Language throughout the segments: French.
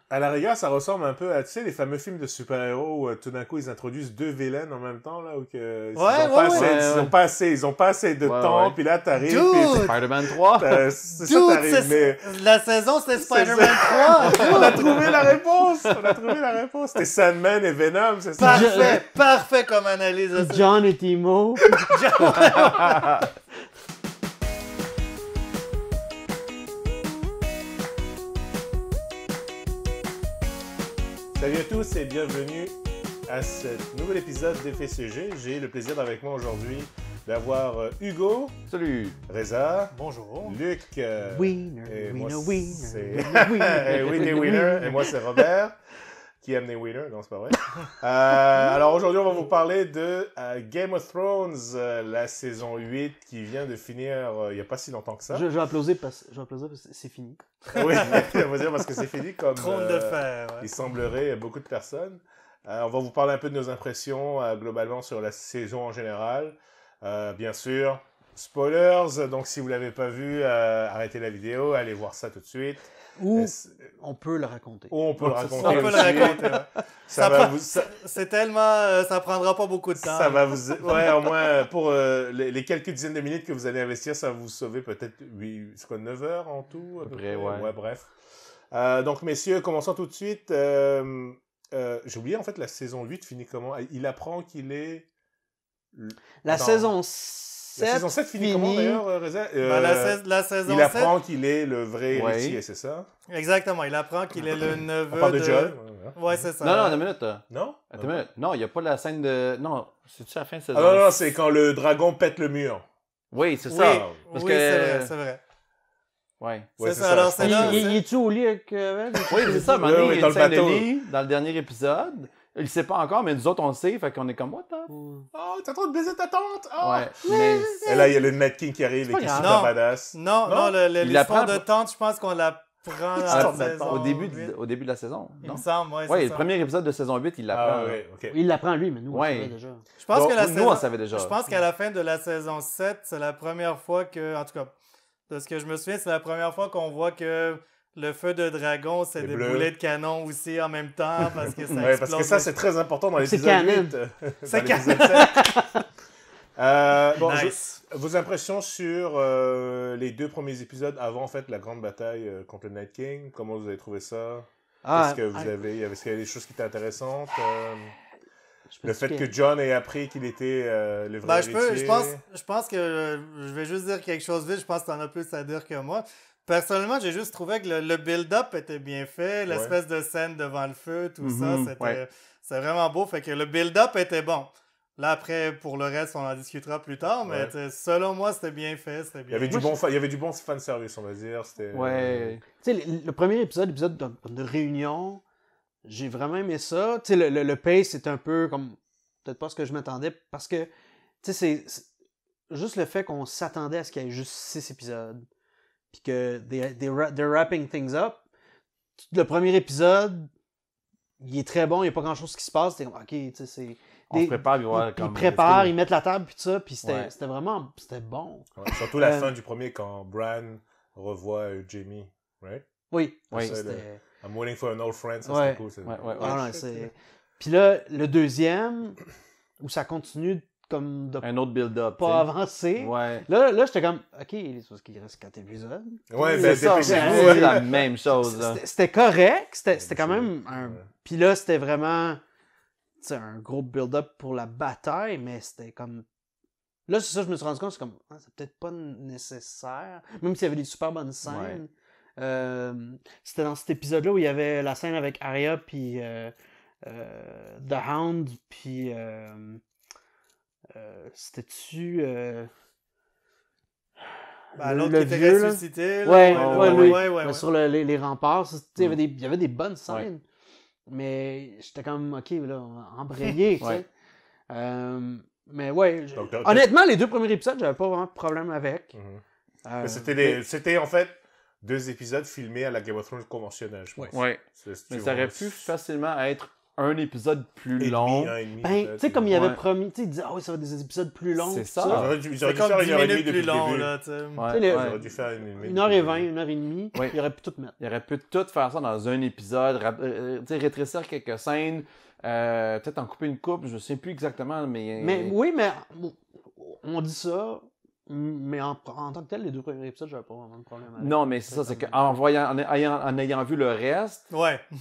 À la rigueur, ça ressemble un peu à, tu sais, les fameux films de super-héros où tout d'un coup, ils introduisent deux vilains en même temps, là, où que, ils ont pas assez de temps, puis là, t'arrives... Dude! Spider-Man 3! C'est ça, t'arrives, mais... La saison, c'était Spider-Man 3! On a trouvé la réponse! On a trouvé la réponse! C'était Sandman et Venom, c'est ça? Parfait! Parfait comme analyse de ça. John et Timo. Salut à tous et bienvenue à ce nouvel épisode d'FCG. J'ai le plaisir d'avec moi aujourd'hui d'avoir Hugo. Salut! Reza. Bonjour. Luc. Winner, et moi, winner, c'est winner. Winner, winner. Et moi, c'est Robert, qui aime les winners. Non, c'est pas vrai. Alors aujourd'hui, on va vous parler de Game of Thrones, la saison 8 qui vient de finir il n'y a pas si longtemps que ça. Je vais applaudir parce que c'est fini. Oui, on va dire parce que c'est fini comme Trône de fer. Ouais. il semblerait beaucoup de personnes. On va vous parler un peu de nos impressions globalement sur la saison en général. Bien sûr, spoilers, donc si vous ne l'avez pas vu, arrêtez la vidéo, allez voir ça tout de suite. Ou on peut le raconter. Ou on peut le raconter. On peut le raconter. Ouais. Ça C'est tellement... ça prendra pas beaucoup de temps. ça va vous... Ouais, au moins, pour les quelques dizaines de minutes que vous allez investir, ça va vous sauver peut-être 9 heures en tout, à peu près. Ouais, bref. Donc, messieurs, commençons tout de suite. J'ai oublié, en fait, la saison 8 finit comment? Il apprend qu'il est... La saison 7 La saison 7 finit comment, d'ailleurs, Reza? La saison Il 7... apprend qu'il est le vrai héritier, c'est ça? Exactement, il apprend qu'il est le neveu On parle de John. Ouais, c'est ça. Non, une minute. Non? Attends une minute. Non, il n'y a pas la scène de... Non, c'est-tu la fin de saison? Ah non, c'est quand le dragon pète le mur. Oui, c'est Oui, ça. Parce oui, que... c'est vrai. Ouais. Ouais, C'est ça, alors c'est là... Il est-tu au lit avec elle? Oui, c'est ça. Oui, Maintenant, il y a dans une le scène de bateau. lit dans le dernier épisode. Il ne sait pas encore, mais nous autres, on le sait. Fait qu'on est comme, what the... Oh, t'es en train de baiser ta tante! Oh! Ouais, mais... Et là, il y a le Night King qui arrive et qui est grave. super Non. badass. Non, Il l'histoire apprend- de tante, je pense qu'on l'apprend dans Ah, la saison Au début, 8. au début de la saison, Il non? me semble, ouais, Oui, c'est le ça. premier épisode de saison 8, il l'apprend. Ah, oui, ok. Il l'apprend lui, mais nous, on Ouais. le savait déjà. Je pense Donc, que la Nous, saison... on savait déjà. Je pense qu'à la fin de la saison 7, c'est la première fois que, en tout cas, de ce que je me souviens, c'est la première fois qu'on voit que le feu de dragon, c'est Les des bleus. boulets de canon aussi en même temps, parce que ça Ouais, parce explose. que ça, c'est très important dans l'épisode C'est canon. 8. C'est dans l'épisode 7. Bon, Nice. vos impressions sur les deux premiers épisodes avant, en fait, la grande bataille contre le Night King. Comment vous avez trouvé ça? Est-ce que vous avez... Est-ce qu'il y a des choses qui étaient intéressantes? Le fait que John ait appris qu'il était le vrai héritier. Je pense que je vais juste dire quelque chose vite. Je pense que tu en as plus à dire que moi. Personnellement, j'ai juste trouvé que le build-up était bien fait. L'espèce de scène devant le feu, tout ça, c'est vraiment beau. Fait que le build-up était bon. Là, après, pour le reste, on en discutera plus tard. Mais selon moi, c'était bien fait. C'était bien. Il y avait du bon fanservice, on va dire. C'était, Ouais. Tu sais, le premier épisode de réunion, j'ai vraiment aimé ça. Tu sais, le pace, c'est un peu comme... Peut-être pas ce que je m'attendais, parce que, tu sais, c'est juste le fait qu'on s'attendait à ce qu'il y ait juste 6 épisodes, puis que they're wrapping things up. Le premier épisode, il est très bon, il n'y a pas grand-chose qui se passe. T'es comme, OK, tu sais, c'est... On se prépare, puis voilà, Ils préparent, ils mettent la table, puis tout ça, puis c'était vraiment... C'était bon. Ouais, surtout la fin du premier, quand Bran revoit Jamie, right? Oui, Oui. Ça, c'était... I'm waiting for an old friend, ça Ouais. c'était cool. Ah, non, c'est... Puis là, le deuxième, où ça continue comme de Un autre build-up. pas avancer. Ouais. Là j'étais comme, OK, c'est parce qu'il reste 4 épisodes. Ouais, C'est ça, dépêchez-vous. c'est la même chose. Là. C'était correct, c'était quand même un... Puis là, c'était vraiment, tu sais, un gros build-up pour la bataille, mais c'était comme... Là, c'est ça, je me suis rendu compte, c'est comme, c'est peut-être pas nécessaire, même s'il y avait des super bonnes scènes. C'était dans cet épisode-là où il y avait la scène avec Arya, puis The Hound, puis... c'était-tu... l'autre le qui était vieux, là. ressuscité. Là, Ouais. Sur les remparts, il y avait des bonnes scènes. Mais j'étais comme, OK, là, embrayé, tu sais. Mais ouais, honnêtement, les deux premiers épisodes, j'avais pas vraiment de problème avec. Mais c'était en fait 2 épisodes filmés à la Game of Thrones conventionnelle, je pense. Ouais. C'est Mais ça aurait pu facilement être un épisode plus long. Ben, tu sais, comme il avait promis, tu sais, il disait, ça va être des épisodes plus longs. C'est ça. J'aurais dû faire 1h30 depuis le début. Là, tu sais. J'aurais dû faire 1h20, 1h30. Il aurait pu tout mettre. Il aurait pu tout faire ça dans un épisode, rétrécir quelques scènes, peut-être en couper une coupe, je ne sais plus exactement, mais... Oui, mais on dit ça... Mais en tant que tel, les 2 premiers épisodes, j'avais pas vraiment de problème avec. Non, mais c'est ça, c'est qu'en ayant vu le reste,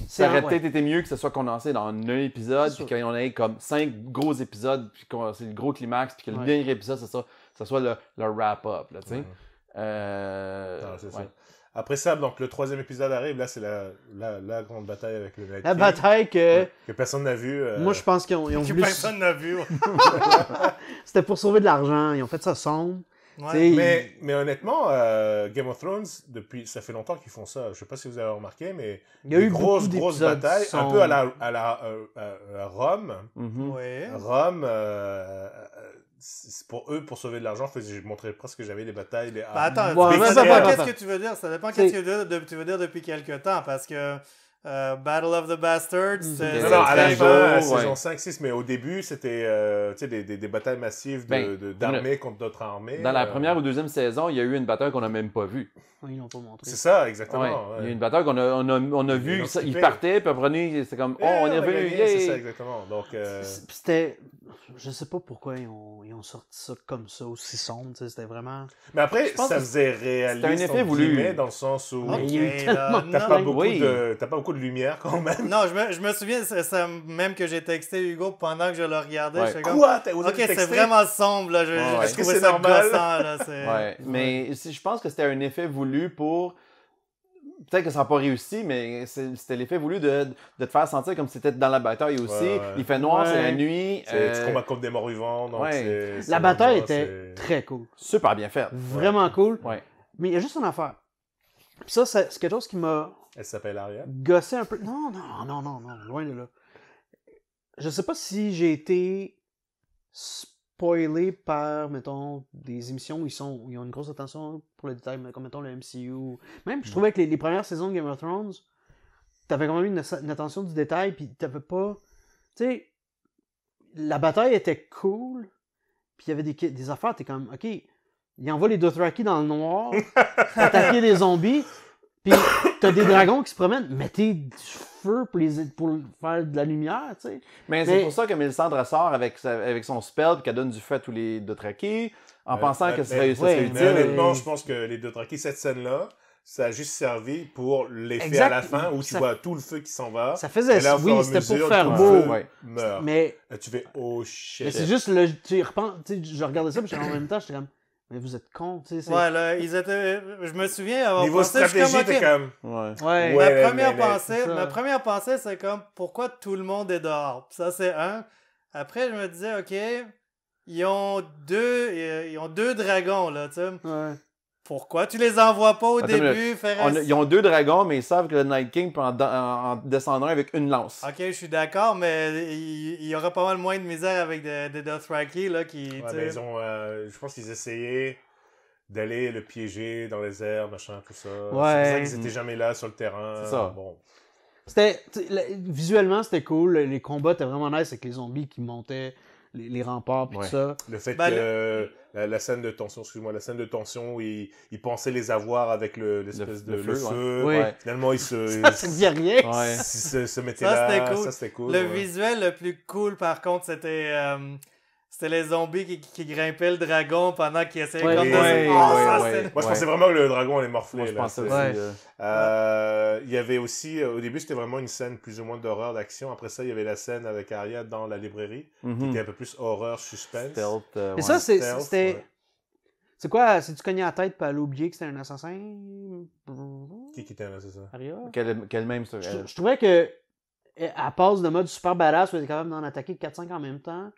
ça aurait peut-être été mieux que ce soit condensé dans un épisode, puis qu'on ait comme 5 gros épisodes, puis c'est le gros climax, puis que le dernier épisode, ça soit le wrap-up, là, tu sais. C'est ça. Après ça, donc le 3e épisode arrive, là c'est la grande bataille avec le Night King. La bataille que personne n'a vu. Moi je pense qu'ils ont que voulu... personne n'a vu. C'était pour sauver de l'argent, ils ont fait ça sombre. Ouais. Mais honnêtement, Game of Thrones, ça fait longtemps qu'ils font ça. Je sais pas si vous avez remarqué, mais il y a eu grosses batailles, un peu à la Rome. Ouais. Rome, pour eux, pour sauver de l'argent, je montrais presque que j'avais des batailles. Attends, qu'est-ce que tu veux dire? Ça dépend qu'est-ce que tu veux dire depuis quelque temps, parce que Battle of the Bastards, à la fin, saison 5-6, mais au début, c'était des batailles massives d'armées contre d'autres armées. Dans la première ou deuxième saison, il y a eu une bataille qu'on n'a même pas vue. Ils l'ont pas montré. C'est ça, exactement. Ouais. Il y a eu une bataille qu'on a vu, il partait, puis après, c'est comme, on est revenu. C'est ça, exactement. Donc, c'était... Je sais pas pourquoi ils ont sorti ça comme ça, aussi sombre, c'était vraiment... Mais après, ça faisait réaliste, c'était un effet voulu. Dans le sens où t'as pas beaucoup de lumière quand même. Non, je me souviens, c'est même que j'ai texté Hugo pendant que je le regardais. Ouais. Comme, Quoi? T'as osé texter? C'est vraiment sombre, là. Est-ce que trouvais c'est ça normal? gossant, là. Mais je pense que c'était un effet voulu pour... Peut-être que ça n'a pas réussi, mais c'était l'effet voulu de te faire sentir comme si c'était dans la bataille aussi. Ouais. Il fait noir, c'est la nuit. Tu combats contre des morts-vivants. Donc la bataille était très cool. Super bien faite. Vraiment cool. Ouais. Mais il y a juste une affaire. Puis ça, c'est quelque chose qui m'a... Elle s'appelle Arya? Gossé un peu. Non, loin de là. Je sais pas si j'ai été spoilé par, mettons, des émissions où ils ont une grosse attention pour le détail, comme, mettons, le MCU. Même, je trouvais que les premières saisons de Game of Thrones, t'avais quand même une attention du détail, puis t'avais pas... Tu sais, la bataille était cool, puis il y avait des affaires, t'es comme, OK, il envoie les Dothraki dans le noir, attaquer des zombies, puis t'as des dragons qui se promènent, mettez du feu pour faire de la lumière, tu sais. Mais c'est pour ça que Mélisandre sort avec son spell puis qu'elle donne du feu à tous les Dothraki en pensant que ça serait utile. Mais honnêtement, je pense que les Dothraki, cette scène-là, ça a juste servi pour l'effet à la fin où tu vois tout le feu qui s'en va. Ça faisait, là, oui, c'était pour faire beau. Meurt. Mais là, tu fais oh shit. Mais c'est juste, tu repenses, je regardais ça, puis en même temps, j'étais comme, mais vous êtes cons, tu sais. Ouais, là, ils étaient. Je me souviens avoir niveau pensé, stratégie, t'es comme. Ouais. Ma première pensée, c'est comme, pourquoi tout le monde est dehors? Puis ça, c'est un. Après, je me disais, OK, ils ont deux dragons, là, tu sais. Ouais. Pourquoi tu les envoies pas au début? Ils ont 2 dragons, mais ils savent que le Night King peut en descendre avec une lance. Ok, je suis d'accord, mais il y aurait pas mal moins de misère avec des Dothraki, là, qui... Ouais, mais je pense qu'ils essayaient d'aller le piéger dans les airs, machin, tout ça. Ouais. C'est pour ça qu'ils étaient jamais là sur le terrain. C'est ça. Bon. Visuellement, c'était cool. Les combats étaient vraiment nice avec les zombies qui montaient les remparts puis tout ça. Le fait que la scène de tension, où ils pensaient les avoir avec l'espèce de feu. Ouais. Finalement, ils se... Ça servait à rien. Ils se mettaient là. Ça, c'était cool. Le visuel le plus cool, par contre, c'était les zombies qui grimpaient le dragon pendant qu'ils essayaient Moi, je pensais vraiment que le dragon allait morfler. Moi, je pensais aussi. Il y avait aussi, au début, c'était vraiment une scène plus ou moins d'horreur, d'action. Après ça, il y avait la scène avec Arya dans la librairie, qui était un peu plus horreur, suspense. Stealth, Et ça, c'était... C'est quoi? C'est-tu cogné à la tête pour aller oublier que c'était un assassin? Qui était un assassin? Arya? Quel même, ça? Je trouvais que à passe de mode super badass, où elle est capable d'en attaquer 4-5 en même temps,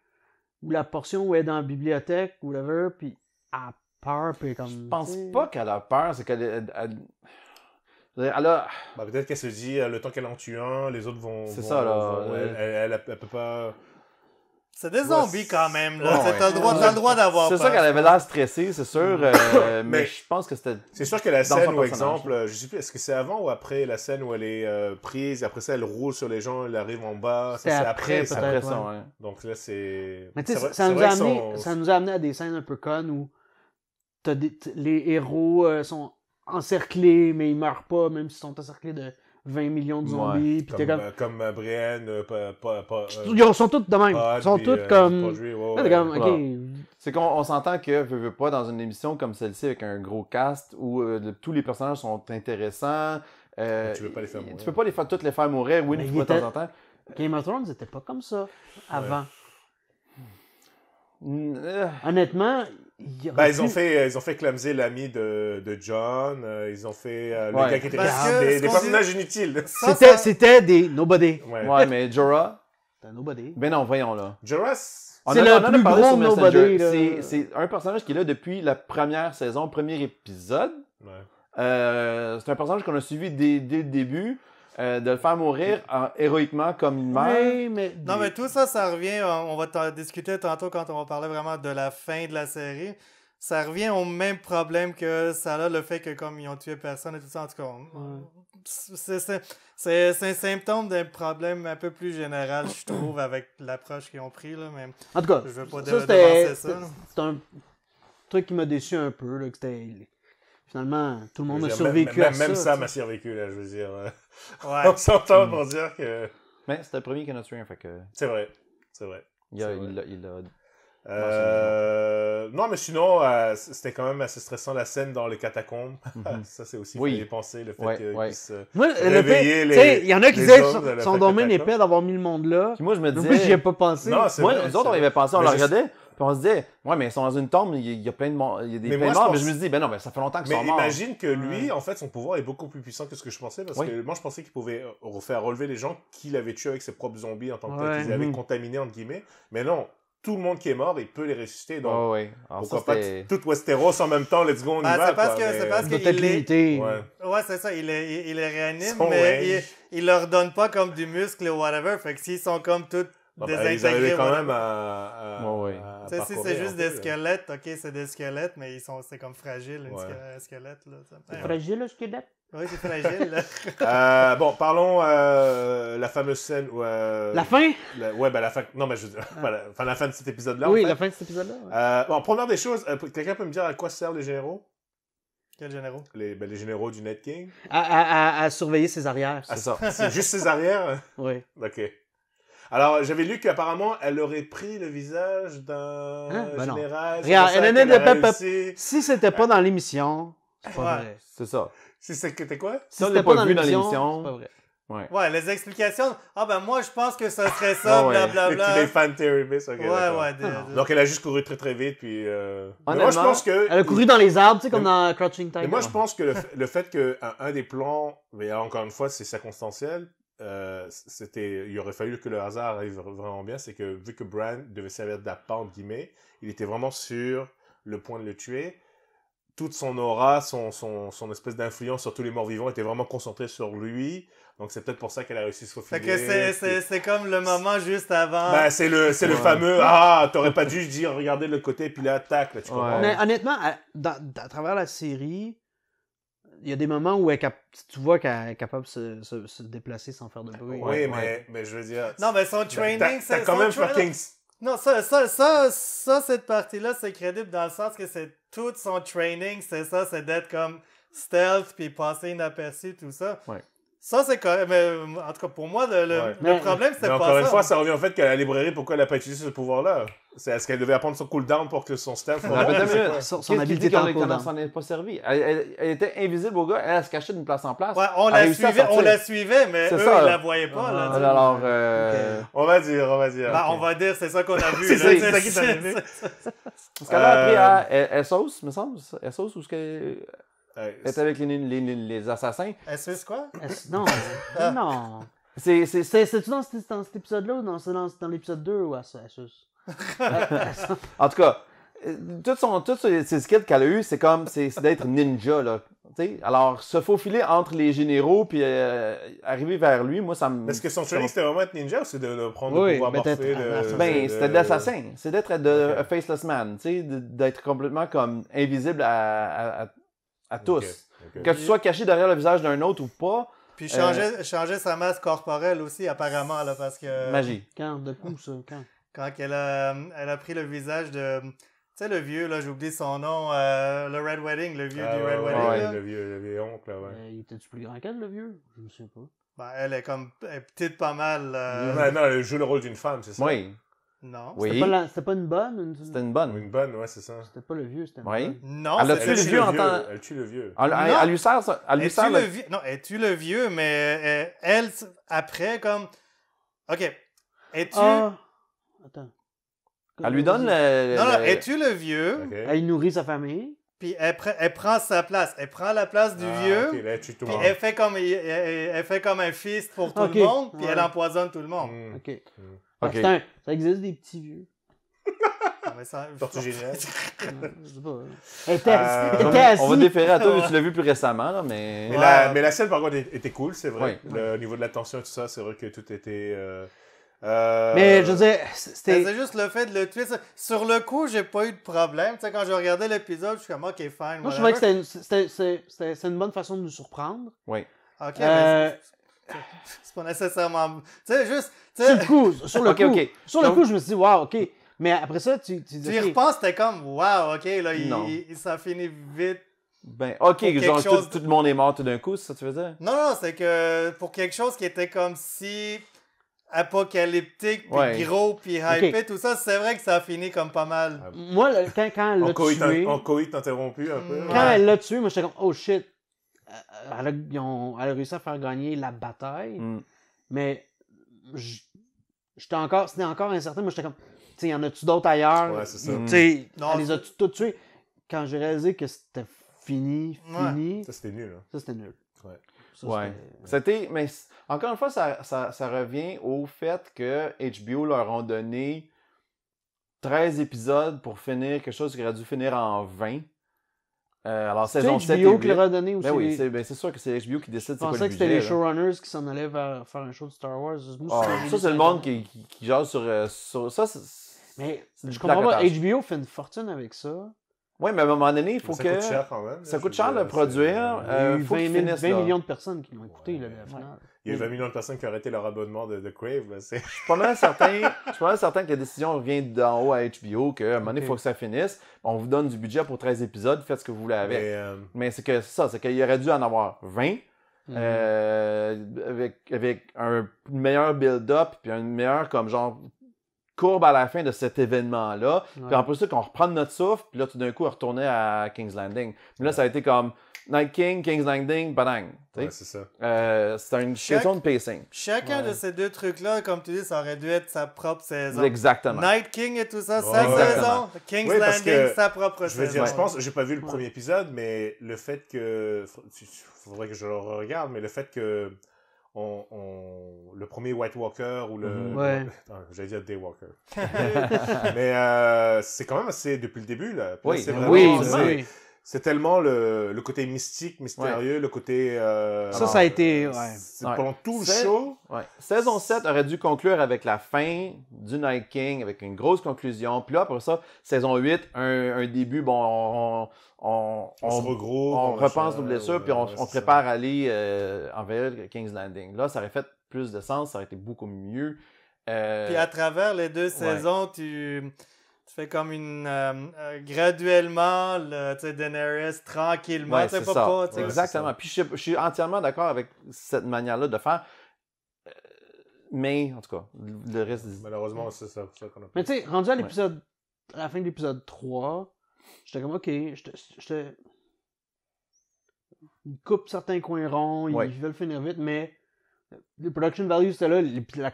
ou la portion où elle est dans la bibliothèque, ou whatever, puis elle a peur, puis comme... Je pense pas qu'elle a peur, c'est qu'elle... peut-être qu'elle se dit, le temps qu'elle en tue un, les autres vont... C'est ça, là. Elle peut pas... C'est des zombies quand même, là. T'as le droit d'avoir peur. C'est sûr qu'elle avait l'air stressée, c'est sûr. Mais je pense que c'était... C'est sûr que la scène où, exemple, je sais plus, est-ce que c'est avant ou après la scène où elle est prise, et après ça, elle roule sur les gens, elle arrive en bas. C'est après, c'est après ça, ouais. Donc là, c'est... Mais tu sais, ça nous a amené à des scènes un peu connes où les héros sont encerclés, mais ils meurent pas, même s'ils sont encerclés de 20 millions de zombies. Puis comme Brienne, ils sont tous de même. Ils sont tous comme... C'est qu'on s'entend que, veux pas, dans une émission comme celle-ci, avec un gros cast, où tous les personnages sont intéressants... tu veux pas les faire mourir. Tu peux pas toutes les faire mourir, oui, une fois de temps en temps. Game of Thrones, c'était pas comme ça avant. Honnêtement... ils ont fait clumsy l'ami de John, ils ont fait le gars qui était des personnages inutiles. C'était des nobody. Ouais, mais Jorah... C'est un nobody. Ben non, voyons là. Jorah, c'est le plus gros nobody. C'est un personnage qui est là depuis la première saison, premier épisode. C'est un personnage qu'on a suivi dès le début. De le faire mourir héroïquement comme il meurt. Non, mais tout ça revient, on va discuter tantôt quand on va parler vraiment de la fin de la série. Ça revient au même problème que ça a, le fait que comme ils ont tué personne et tout ça, en tout cas. C'est un symptôme d'un problème un peu plus général, je trouve, avec l'approche qu'ils ont pris. Là, mais en tout cas, je veux pas devancer ça. C'est un truc qui m'a déçu un peu, là, que c'était... Finalement, tout le monde a survécu à ça. Même Sam a survécu, là, je veux dire. On s'entend pour dire que... Mais c'était le premier qui en a tué un, fait que... C'est vrai. Il a... Non, mais sinon, c'était quand même assez stressant, la scène dans les catacombes. Ça, c'est aussi fallait penser, le fait qu'ils puissent réveiller les... Il y en a qui disaient qu'ils sont dommage épais d'avoir mis le monde là. Puis moi, je me disais... Moi, j'y ai pas pensé. Non, nous autres, on y avait pensé, on le regardait. Puis on se disait, ouais, mais ils sont dans une tombe, il y a plein de morts, il y a des plein de morts. Mais je me dis, ben non, ça fait longtemps qu'ils sont morts. Mais imagine que lui, en fait, son pouvoir est beaucoup plus puissant que ce que je pensais, parce que moi, je pensais qu'il pouvait faire relever les gens qu'il avait tués avec ses propres zombies en tant que tel, qu'ils avaient contaminés, entre guillemets. Mais non, tout le monde qui est mort, il peut les ressusciter. Donc, pourquoi pas tout Westeros en même temps, let's go, on y va. C'est parce qu'il est... Ouais, c'est ça, il les réanime, mais il leur donne pas comme du muscle ou whatever. Fait que s'ils sont comme tous ils arrivaient quand même à si c'est juste des squelettes, ok, c'est des squelettes, mais c'est comme fragile, un squelette. C'est fragile, le squelette? Oui, c'est fragile. Bon, parlons la fameuse scène où... La fin? La fin... Non, mais je veux dire, la fin de cet épisode-là. Oui, la fin de cet épisode-là. Bon, première des choses, quelqu'un peut me dire à quoi servent les généraux? Quels généraux? Les généraux du Night King. À surveiller ses arrières. C'est ça. C'est juste ses arrières? Oui. Ok. Alors, j'avais lu qu'apparemment, elle aurait pris le visage d'un général. Regarde, si c'était pas dans l'émission, c'est pas vrai. C'est ça. Si c'était quoi? Si on l'a pas vu dans l'émission, c'est pas vrai. Ouais, les explications. Moi, je pense que ça serait ça, blablabla. Les fan theories, ok. Donc, elle a juste couru très très vite, puis... moi, je pense que... Elle a couru dans les arbres, tu sais, comme dans Crouching Tiger. Et moi, je pense que le fait qu'un des plans, mais encore une fois, c'est circonstanciel, il aurait fallu que le hasard arrive vraiment bien, c'est que vu que Bran devait servir d'appât entre guillemets, il était vraiment sur le point de le tuer. Toute son aura, son espèce d'influence sur tous les morts vivants était vraiment concentrée sur lui. Donc c'est peut-être pour ça qu'elle a réussi à se faufiler. C'est comme le moment juste avant. C'est le fameux t'aurais pas dû dire regarder de l'autre côté puis là tac là, tu comprends. Mais honnêtement, à travers la série, il y a des moments où tu vois qu'elle est capable de se déplacer sans faire de bruit. Oui, mais je veux dire... Non, mais son training... T'as quand même fucking... Non, ça, cette partie-là, c'est crédible dans le sens que c'est tout son training, c'est d'être comme stealth puis passer inaperçu, tout ça. Ouais. Ça, c'est correct, mais en tout cas, pour moi, le problème, c'était pas ça. Encore une fois, ça revient au fait qu'à la librairie, pourquoi elle n'a pas utilisé ce pouvoir-là? Est-ce qu'elle devait apprendre son cooldown pour que son stealth... Son habilité en cooldown. Ça n'en pas servi. Elle était invisible au gars, elle se cachait d'une place en place. Ouais, on la suivait, mais eux, ils la voyaient pas. Alors, on va dire. On va dire, c'est ça qu'on a vu. C'est ça qui est arrivé. Parce qu'elle a appris à Essos, me semble. Essos, où elle était avec les assassins. Essos quoi? Non. Non. C'est-tu dans cet épisode-là ou c'est dans l'épisode 2 ou Essos? En tout cas, Toutes ces skills qu'elle a eues, c'est d'être ninja, là. T'sais? Alors, se faufiler entre les généraux puis arriver vers lui, moi, ça me... Est-ce que son training, c'était vraiment être ninja ou c'est de prendre le pouvoir morphé? C'était d'assassin. C'est d'être a faceless man, d'être complètement comme invisible à tous. Que tu sois caché derrière le visage d'un autre ou pas. Puis changer sa masse corporelle aussi, apparemment, là, parce que... Magie. Quand, de coup, ça, quand? Quand elle a pris le visage de... Tu sais, le vieux, là, j'oublie son nom, le Red Wedding, le vieux du Red Wedding. Ouais, le vieux oncle, là, ouais. Il était-tu plus grand qu'elle, le vieux? Je ne sais pas. Ben, elle est comme petite pas mal. Non, elle joue le rôle d'une femme, c'est ça? Oui. Non. Oui. C'était pas une bonne? C'était une bonne. Une bonne, ouais, c'est ça. C'était pas le vieux, c'était une bonne. Non, elle tue le vieux en temps... Elle tue le vieux. Elle lui sert ça. Non, elle tue le vieux, mais elle, après, comme... OK. Elle tue... Attends. Elle lui donne elle tue le vieux. Okay. Elle nourrit sa famille. Puis elle prend sa place. Elle prend la place du vieux. Okay, là, elle tue tout le monde. Elle fait comme un fist pour tout le monde. Puis elle empoisonne tout le monde. OK. Okay. Ça existe des petits vieux. Tortue géniale. Je sais pas. On va déférer à toi, tu l'as vu plus récemment, là, mais... Mais la scène, par contre, était cool, c'est vrai. Au niveau de la tension et tout ça, c'est vrai que tout était... Mais je veux dire, c'est juste le fait de le tuer. Sur le coup, j'ai pas eu de problème. Tu sais, quand je regardais l'épisode, je suis comme, OK, fine. Moi, je trouvais que c'était une bonne façon de nous surprendre. Oui. OK, mais c'est pas nécessairement... Tu sais, juste... Sur le coup, sur le coup, je me suis dit, wow, OK. Mais après ça, tu y repenses, c'était comme, wow, OK, là, ça finit vite. Ben, OK, genre, tout le monde est mort tout d'un coup, c'est ça que tu veux dire? Non, c'est que pour quelque chose qui était comme si... apocalyptique, puis gros, puis hypé, tout ça, c'est vrai que ça a fini comme pas mal. Moi, quand elle l'a tué... En coït interrompu un peu. Quand elle l'a tué, moi, j'étais comme, oh shit. Elle a réussi à faire gagner la bataille, mais c'était encore incertain. Moi, j'étais comme, tu sais, y en a-tu d'autres ailleurs? Ouais, c'est ça. Tu sais, elle les a-tu toutes tuées? Quand j'ai réalisé que c'était fini. Ça, c'était nul. Hein. Ça, c'était nul. Ouais. C'était... Mais encore une fois, ça revient au fait que HBO leur ont donné 13 épisodes pour finir quelque chose qui aurait dû finir en 20. Alors, saison 7 et 8. C'est HBO qui leur a donné aussi. Ben oui, c'est sûr que c'est HBO qui décide c'est quoi le budget. Je pensais que c'était les showrunners qui s'en allaient faire un show de Star Wars. Ça, c'est le monde qui jase sur ça. Mais je comprends pas. HBO fait une fortune avec ça. Oui, mais à un moment donné, il faut ça que... coûte cher quand même. Ça coûte cher de produire. Il faut 20 millions de personnes qui l'ont écouté, la finale. Il y a 20 millions de personnes qui ont arrêté leur abonnement de Crave. Là, je suis pas mal certain que la décision vient d'en haut à HBO, qu'à un moment donné, il faut que ça finisse. On vous donne du budget pour 13 épisodes, faites ce que vous voulez avec. Mais c'est qu'il aurait dû en avoir 20. Avec un meilleur build-up, puis un meilleur comme genre... courbe à la fin de cet événement-là. Puis en plus, qu'on reprend notre souffle, puis là, tout d'un coup, on retournait à King's Landing. Mais là, ça a été comme Night King, King's Landing, badang. Ouais, c'est ça. C'était une question de pacing. Chacun de ces deux trucs-là, comme tu dis, ça aurait dû être sa propre saison. Exactement. Night King et tout ça, sa saison. King's Landing, sa propre saison. Je pense, j'ai pas vu le premier épisode, mais le fait que... faudrait que je le regarde, mais le fait que... le premier White Walker ou j'allais dire Daywalker. Mais c'est quand même assez depuis le début là. Oui, c'est vraiment, c'est tellement le côté mystique, mystérieux, le côté ça a été pendant tout le show. Ouais. Saison 7 aurait dû conclure avec la fin du Night King avec une grosse conclusion. Puis là après ça, saison 8, un début on se regroupe, on repense nos blessures, puis on prépare à aller envers King's Landing. Là, ça aurait fait plus de sens, ça aurait été beaucoup mieux. Puis à travers les deux saisons, tu fais comme graduellement, Daenerys, tranquillement. Ouais, c'est ça. Exactement. Puis je suis entièrement d'accord avec cette manière-là de faire. Mais, en tout cas, le reste... Malheureusement, c'est ça qu'on a fait. Mais tu sais, rendu à l'épisode... à la fin de l'épisode 3... J'étais comme, OK, ils coupent certains coins ronds, ils veulent finir vite, mais le production value, c'était là,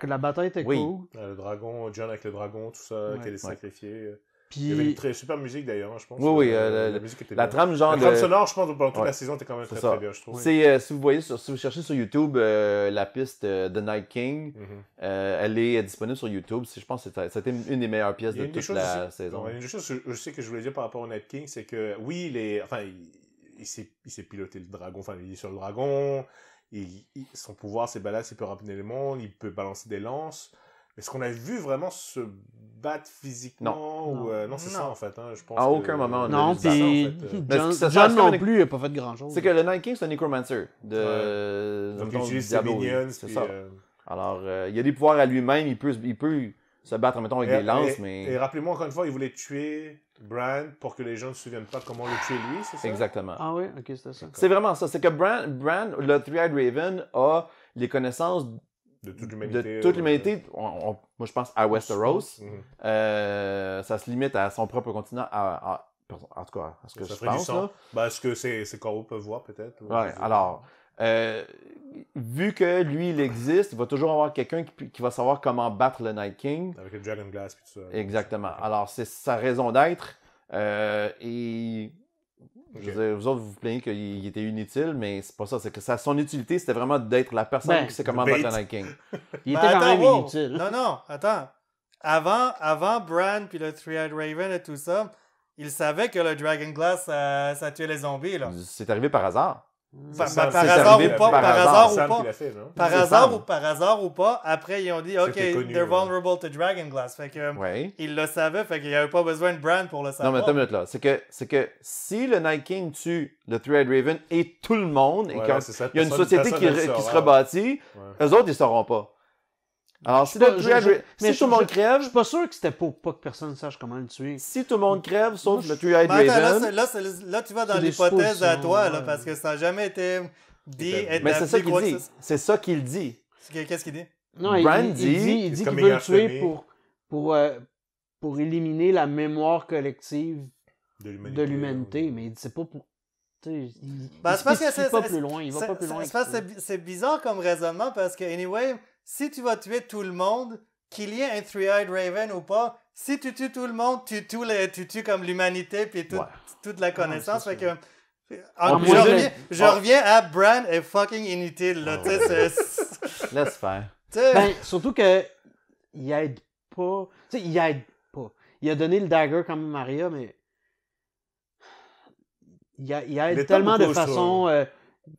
la bataille était cool. Le dragon, John avec le dragon, tout ça, qui allait sacrifier. Il y avait une très super musique d'ailleurs, je pense. Oui, la musique était la bien. trame, genre. La trame sonore, je pense, pendant toute la saison, était quand même très bien, je trouve. Si vous cherchez sur YouTube la piste The Night King, elle est disponible sur YouTube. Je pense que c'était une des meilleures pièces de toute la saison. Une chose que je sais que je voulais dire par rapport au Night King, c'est que oui, il sait piloter le dragon, enfin, il est sur le dragon, son pouvoir, c'est balade, il peut ramener le monde, il peut balancer des lances. Est-ce qu'on a vu vraiment se battre physiquement? Non, c'est ça en fait. Hein, je pense à aucun moment. Non, puis John non plus, il n'a pas fait grand-chose. C'est que le Night King, c'est un necromancer. Donc il utilise ses minions. C'est ça. Alors, il a des pouvoirs à lui-même, il peut se battre, mettons, avec des lances, mais... Et rappelez-moi, encore une fois, il voulait tuer Bran pour que les gens ne se souviennent pas comment le tuer lui, c'est ça? Exactement. Ah oui? Ok, c'était ça. C'est vraiment ça. C'est que Bran, le Three-Eyed Raven, a les connaissances de toute l'humanité. Moi, je pense à Westeros. Ça se limite à son propre continent, en tout cas, à ce que je pense. Là. Est-ce que ces coraux peuvent voir, peut-être? Oui, alors... vu que lui, il existe, il va toujours avoir quelqu'un qui va savoir comment battre le Night King. Avec le Dragon Glass et tout ça. Exactement. Alors, c'est sa raison d'être. Et... Je veux dire, vous autres, vous vous plaignez qu'il était inutile, mais c'est pas ça. C'est que son utilité, c'était vraiment d'être la personne qui sait comment battre le Night King. Il était quand même inutile. Non, attends. Avant Bran puis le Three-Eyed Raven et tout ça, il savait que le Dragon Glass, ça tuait les zombies, là. C'est arrivé par hasard. Par hasard ou pas, après ils ont dit OK, they're vulnerable to Dragon Glass. Fait que ils le savaient, fait qu'il n'y avait pas besoin de Bran pour le savoir. Non, mais attends une minute là. C'est que si le Night King tue le Three-Eyed Raven et tout le monde, et qu'il y a une société qui se rebâtit, eux autres, ils sauront pas. Alors, si tout le monde crève... Je suis pas sûr que c'était pour pas que personne ne sache comment le tuer. Si tout le monde crève, sauf le Three-Eyed Raven... Là, tu vas dans l'hypothèse à toi, là, parce que ça n'a jamais été dit... Mais c'est ça qu'il dit. C'est ça qu'il dit. Qu'est-ce qu'il dit? Non, il dit qu'il veut le tuer pour éliminer la mémoire collective de l'humanité. Mais c'est pas pour... Il va pas plus loin. C'est bizarre comme raisonnement parce que, anyway... Si tu vas tuer tout le monde, qu'il y ait un Three-Eyed Raven ou pas, si tu tues tout le monde, tu tues comme l'humanité puis toute la connaissance. Fait que, je reviens à Bran est fucking inutile. Là, laisse faire. Surtout que il aide pas. Il aide pas. Il a donné le dagger comme Maria, mais il aide tellement de façon...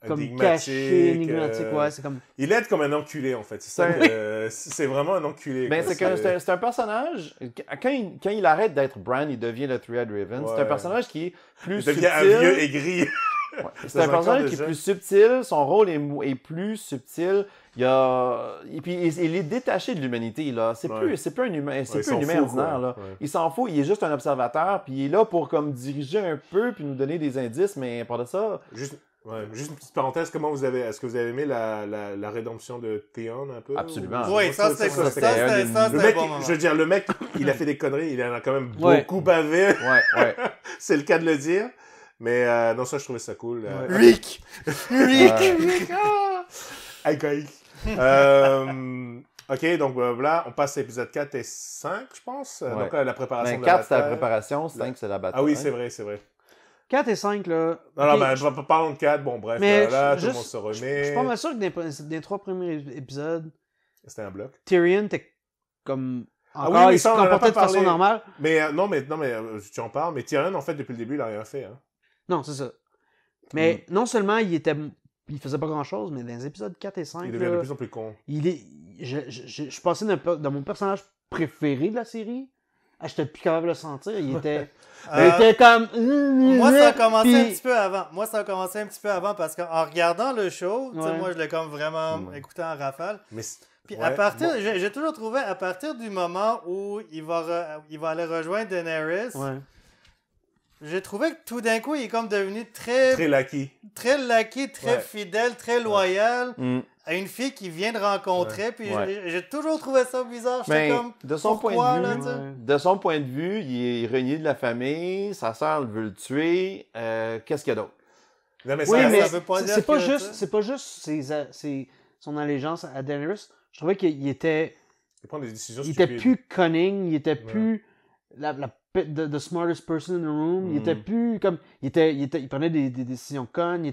comme caché, énigmatique, c'est comme... Il aide comme un enculé, en fait. C'est vraiment un enculé. Ben, c'est un personnage... Quand il arrête d'être Bran, il devient le Three-Eyed Raven. Ouais. C'est un personnage qui est plus subtil. Il devient un vieux aigri. C'est un personnage qui est plus subtil. Son rôle est plus subtil. Et puis, il est détaché de l'humanité, là. C'est plus un humain, un humain ordinaire, là. Ouais. Il s'en fout. Il est juste un observateur. Puis il est là pour comme diriger un peu puis nous donner des indices. Mais par de ça... Juste une petite parenthèse, est-ce que vous avez aimé la rédemption de Theon un peu? Absolument. Oui, ça c'était bon moment. Je veux dire, le mec, il a fait des conneries, il en a quand même beaucoup bavé. Ouais. C'est le cas de le dire. Mais non, ça, je trouvais ça cool. Rick! Ok, donc là, on passe à l'épisode 4 et 5, je pense. Donc là, la préparation de la 4, c'est la bataille. préparation, 5, c'est la bataille. Ah oui, c'est vrai. 4 et 5, là... Non, parlons de 4. Bon, bref, là, tout le monde se remet. Je suis pas mal sûr que dans les 3 premiers épisodes... C'était un bloc. Tyrion était comme... Encore, il se comportait de façon normale. Mais non, tu en parles, mais Tyrion, en fait, depuis le début, il a rien fait. Hein. Non, c'est ça. Mais non seulement il faisait pas grand-chose, mais dans les épisodes 4 et 5... Il devient de plus en plus con. Je suis passé dans mon personnage préféré de la série. J'étais plus capable de le sentir. Il était comme... Moi, ça a commencé un petit peu avant. Parce qu'en regardant le show, moi, je l'ai comme vraiment écouté en rafale. Puis j'ai toujours trouvé, à partir du moment où il va aller rejoindre Daenerys, j'ai trouvé que tout d'un coup, il est comme devenu très laquis, très fidèle, très loyal. À une fille qui vient de rencontrer, puis j'ai toujours trouvé ça bizarre. J'étais comme, de son point de vue, il est renié de la famille, sa sœur veut le tuer, qu'est-ce qu'il y a d'autre? Non, mais c'est pas juste son allégeance à Daenerys. Je trouvais qu'il était... Il prend des décisions il était plus cunning, il était plus... the smartest person in the room. Il était plus comme... Il prenait des décisions connes.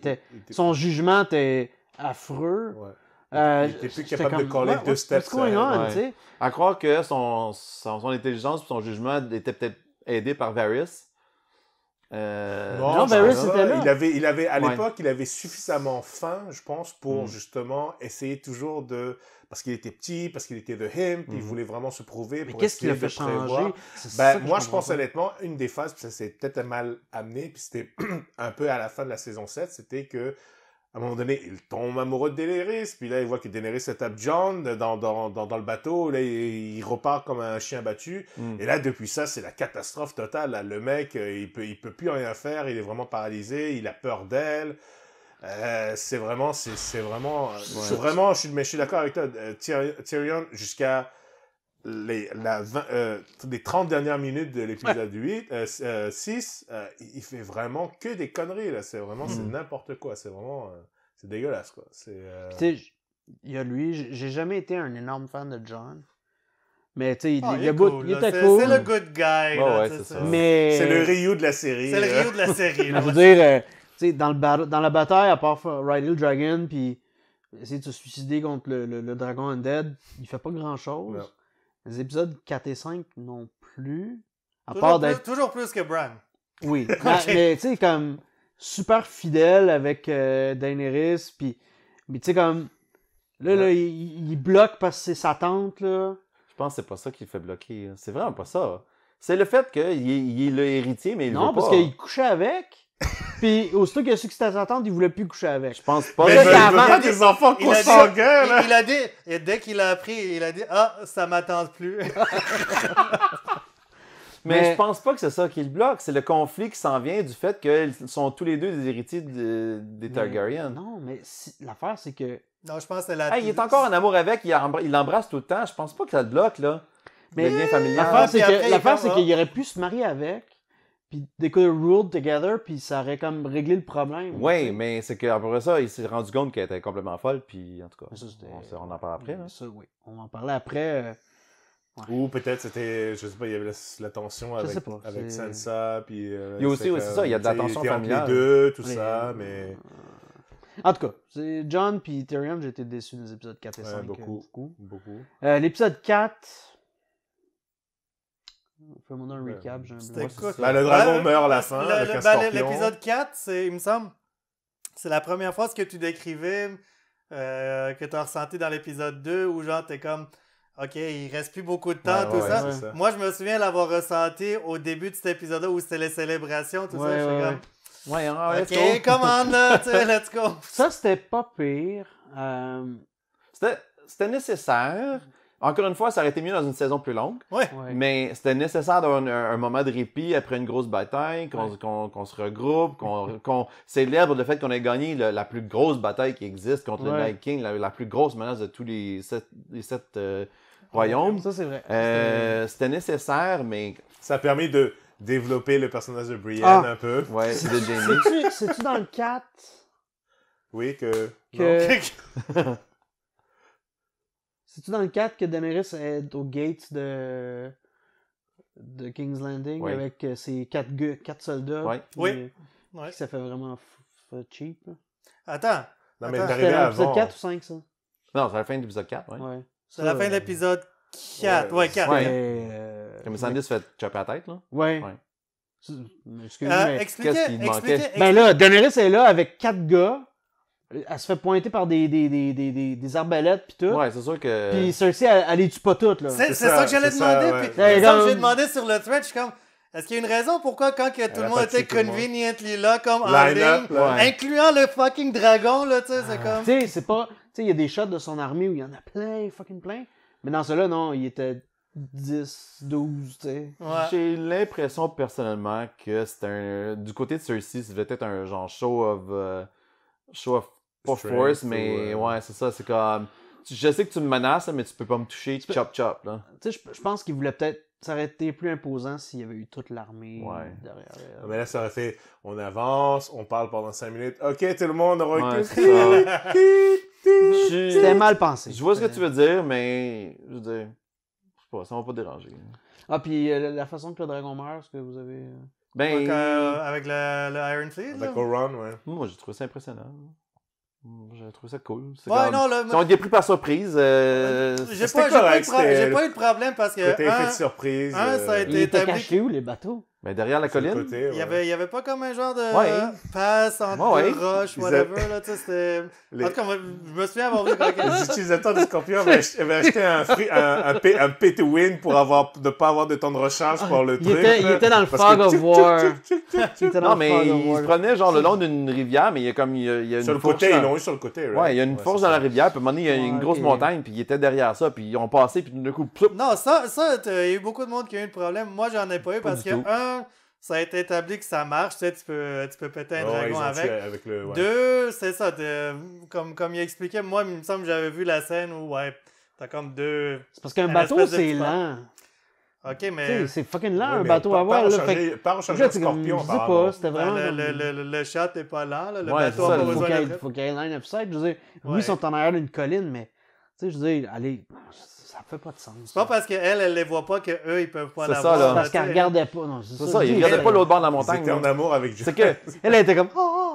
Son jugement était affreux. Ouais. Il était plus capable de coller 2 steps. À croire que son intelligence et son jugement était peut-être aidé par Varys. Non, Varys était là. Il avait, à l'époque, il avait suffisamment faim, je pense, pour justement essayer toujours de... Parce qu'il était petit, parce qu'il était de him, puis il voulait vraiment se prouver. Mais qu'est-ce qui l'a fait changer? Moi, je pense honnêtement, une des phases, puis ça s'est peut-être mal amené, puis c'était un peu à la fin de la saison 7, c'était que à un moment donné, il tombe amoureux de Daenerys, puis là, il voit que Daenerys se tape Jon dans le bateau, là, il repart comme un chien battu, et là, depuis ça, c'est la catastrophe totale, là. Le mec, il peut plus rien faire, il est vraiment paralysé, il a peur d'elle, je suis d'accord avec toi, Tyrion, jusqu'à les 30 dernières minutes de l'épisode 6, il fait vraiment que des conneries, là. C'est vraiment, c'est n'importe quoi. C'est vraiment, c'est dégueulasse, quoi. Tu sais, il y a lui, j'ai jamais été un énorme fan de Jon. Mais tu sais, il était cool. C'est le good guy, là, c'est ça. Mais... C'est le Ryu de la série. C'est le Ryu de la série, là. Je veux dire, tu sais, dans la bataille, à part rider le dragon, puis essayer de se suicider contre le dragon undead, il fait pas grand-chose. Non. Les épisodes 4 et 5 non plus. Toujours plus que Bran. Oui. Mais tu sais, comme super fidèle avec Daenerys. Puis tu sais, comme. Là, il bloque parce que c'est sa tante, là. Je pense que c'est pas ça qui le fait bloquer. C'est vraiment pas ça. C'est le fait qu'il est l'héritier, mais il veut pas. Non, parce qu'il couchait avec. Puis aussitôt qu'il a su que c'était sa tante, il voulait plus coucher avec. Je pense pas. Mais il veut pas des enfants qu'on s'engueule. Il a dit, et dès qu'il a appris, il a dit, ça m'attend plus. Mais je pense pas que c'est ça qui le bloque. C'est le conflit qui s'en vient du fait qu'ils sont tous les deux des héritiers des Targaryen. Non, mais l'affaire, c'est que... Non, je pense que c'est il est encore en amour avec, il l'embrasse tout le temps. Je pense pas que ça le bloque, là. Mais le lien familial. L'affaire, c'est qu'il aurait pu se marier avec, puis they could have ruled together, puis ça aurait comme réglé le problème. Oui, mais c'est qu'après ça, il s'est rendu compte qu'elle était complètement folle, puis en tout cas, on en parle après. Ça, oui. On en parlait après. Ou peut-être c'était, je sais pas, il y avait la tension avec Sansa, puis... il y a aussi ça, il y a de la tension familiale. Les deux, tout ça, mais... En tout cas, c'est Jon puis Tyrion, j'ai été déçu des épisodes 4 et 5. Beaucoup. L'épisode 4... Fais-moi un recap. Le dragon meurt à la fin avec un scorpion. L'épisode 4, il me semble, c'est la première fois ce que tu décrivais, que tu as ressenti dans l'épisode 2, où genre t'es comme, ok, il reste plus beaucoup de temps, tout ça. Moi, je me souviens l'avoir ressenti au début de cet épisode-là, où c'était les célébrations, tout ça. J'étais comme... ok, come on, là, let's go. Ça, c'était pas pire. C'était nécessaire. Encore une fois, ça aurait été mieux dans une saison plus longue. Ouais. Mais c'était nécessaire d'avoir un moment de répit après une grosse bataille, qu'on se regroupe, qu'on célèbre le fait qu'on ait gagné la plus grosse bataille qui existe contre le Night King, la plus grosse menace de tous les sept royaumes. Ça, c'est vrai. C'était nécessaire, mais... Ça a permis de développer le personnage de Brienne un peu. Ouais, de Jaime. C'est-tu dans le 4? Oui, que... C'est-tu dans le 4 que Daenerys est aux gates de King's Landing avec ses 4 soldats? Oui. Ça fait vraiment cheap. Là. Attends. Non, mais t'es arrivé avant. C'est l'épisode 4 ou 5, ça? Non, c'est la fin de l'épisode 4, C'est la fin de l'épisode 4. Ouais, 4. Comme Sandy se fait chopper la tête, là. Ouais. Excusez-moi. Qu'est-ce qui manquait? Ben là, Daenerys est là avec 4 gars. Elle se fait pointer par des arbalètes pis tout. Ouais, c'est sûr que... Puis Cersei, elle les tue pas toutes, là. C'est ça que j'allais demander. Puis j'ai demandé sur le thread, je suis comme... Est-ce qu'il y a une raison pourquoi quand que tout le monde était conveniently là, comme en ligne, incluant le fucking dragon, là, tu sais, c'est comme... Tu sais, c'est pas... Tu sais, il y a des shots de son armée où il y en a plein. Mais dans ceux-là, non, il était 10, 12, tu sais. J'ai l'impression, personnellement, que c'était du côté de Cersei, ça devait être un genre show of pas force, mais c'est ça, c'est comme... Je sais que tu me menaces, mais tu peux pas me toucher, chop, là. Tu sais, je pense qu'il voulait peut-être... Ça aurait été plus imposant s'il y avait eu toute l'armée derrière. Mais là, ça aurait fait... On avance, on parle pendant 5 minutes. OK, tout le monde aura C'était mal pensé. Je vois ce que tu veux dire, mais... Je veux dire... pas, ça m'a pas dérangé. Ah, puis la façon que le dragon meurt, est-ce que vous avez... Donc, avec le Iron Fleet, avec Oran, ouais. Moi, j'ai trouvé ça impressionnant. J'ai trouvé ça cool. Ils ont été pris par surprise. J'ai pas eu de problème parce que. Côté effet de surprise. Ça a été il était caché où, les bateaux? Ben, derrière la colline. Côté, il y avait pas comme un genre de passe entre deux roches, whatever. Là, c'était... En tout cas, je me souviens avoir vu les utilisateurs de Scorpion avaient acheté un pay to win pour ne pas avoir de temps de recharge pour le truc. Il était dans le fog of war. Non, mais il se prenait genre le long d'une rivière, mais il y a une sur le côté, ils l'ont eu sur le côté. Right? Ouais, il y a une fourche dans la rivière, puis à un moment donné, il y a une grosse montagne, puis il était derrière ça, puis ils ont passé, puis d'un coup, ploup. Non, il y a eu beaucoup de monde qui a eu le problème. Moi, j'en ai pas eu parce que, ça a été établi que ça marche, tu sais, tu peux péter un dragon avec. Deux, c'est ça, comme il expliquait, moi, il me semble que j'avais vu la scène où, t'as comme deux... C'est parce qu'un bateau, c'est lent. Ok, mais... C'est fucking lent, un bateau à voir. Pas recharger un Scorpion, je sais pas, c'était vraiment... Le shot est pas lent, là, le bateau a pas besoin de... Il faut qu'il y ait un line of sight, je veux dire, oui, ils sont en arrière d'une colline, mais, tu sais, je veux dire, allez... Ça fait pas de sens. C'est pas parce qu'elle les voit pas qu'eux, ils peuvent pas la voir. C'est parce qu'elle regardait pas. Non, c'est ça, ils regardaient pas l'autre bord de la montagne. C'était en amour avec Dieu. C'est que... Elle était comme...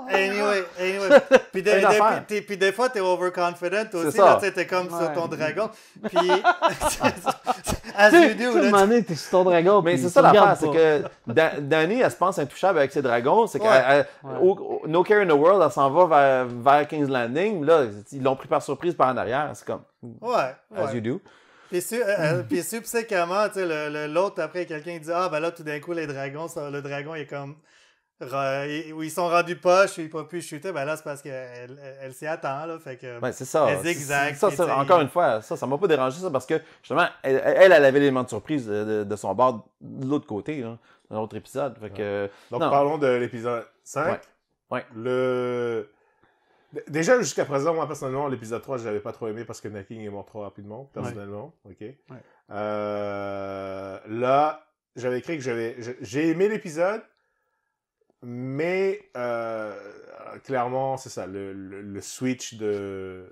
Anyway. Puis des fois, t'es overconfident aussi. Là, t'es comme sur ton dragon. Puis... as you do. Tu sais, t'es sur ton dragon. Mais c'est ça l'affaire, c'est que Dany, elle se pense intouchable avec ses dragons. C'est que No Care in the World, elle s'en va vers King's Landing. Là, ils l'ont pris par surprise par en arrière. C'est comme... As you do. Puis subséquemment, tu sais, l'autre, après, quelqu'un dit « Ah, ben là, tout d'un coup, le dragon, il est comme... ils sont rendus poches, il peut plus chuter. » Ben là, c'est parce qu'elle s'y attend, là. Fait que... Ben, c'est ça. Elle zigzag. Encore une fois, ça m'a pas dérangé, ça, parce que, justement, elle avait l'élément de surprise de son bord de l'autre côté, là, dans l'autre épisode. Fait que... Donc, parlons de l'épisode 5. Ouais. Déjà, jusqu'à présent, moi, personnellement, l'épisode 3, je l'avais pas trop aimé parce que Nightwing est mort trop rapidement, personnellement. Ok. Là, j'avais écrit que j'ai aimé l'épisode, mais clairement, c'est ça, le switch de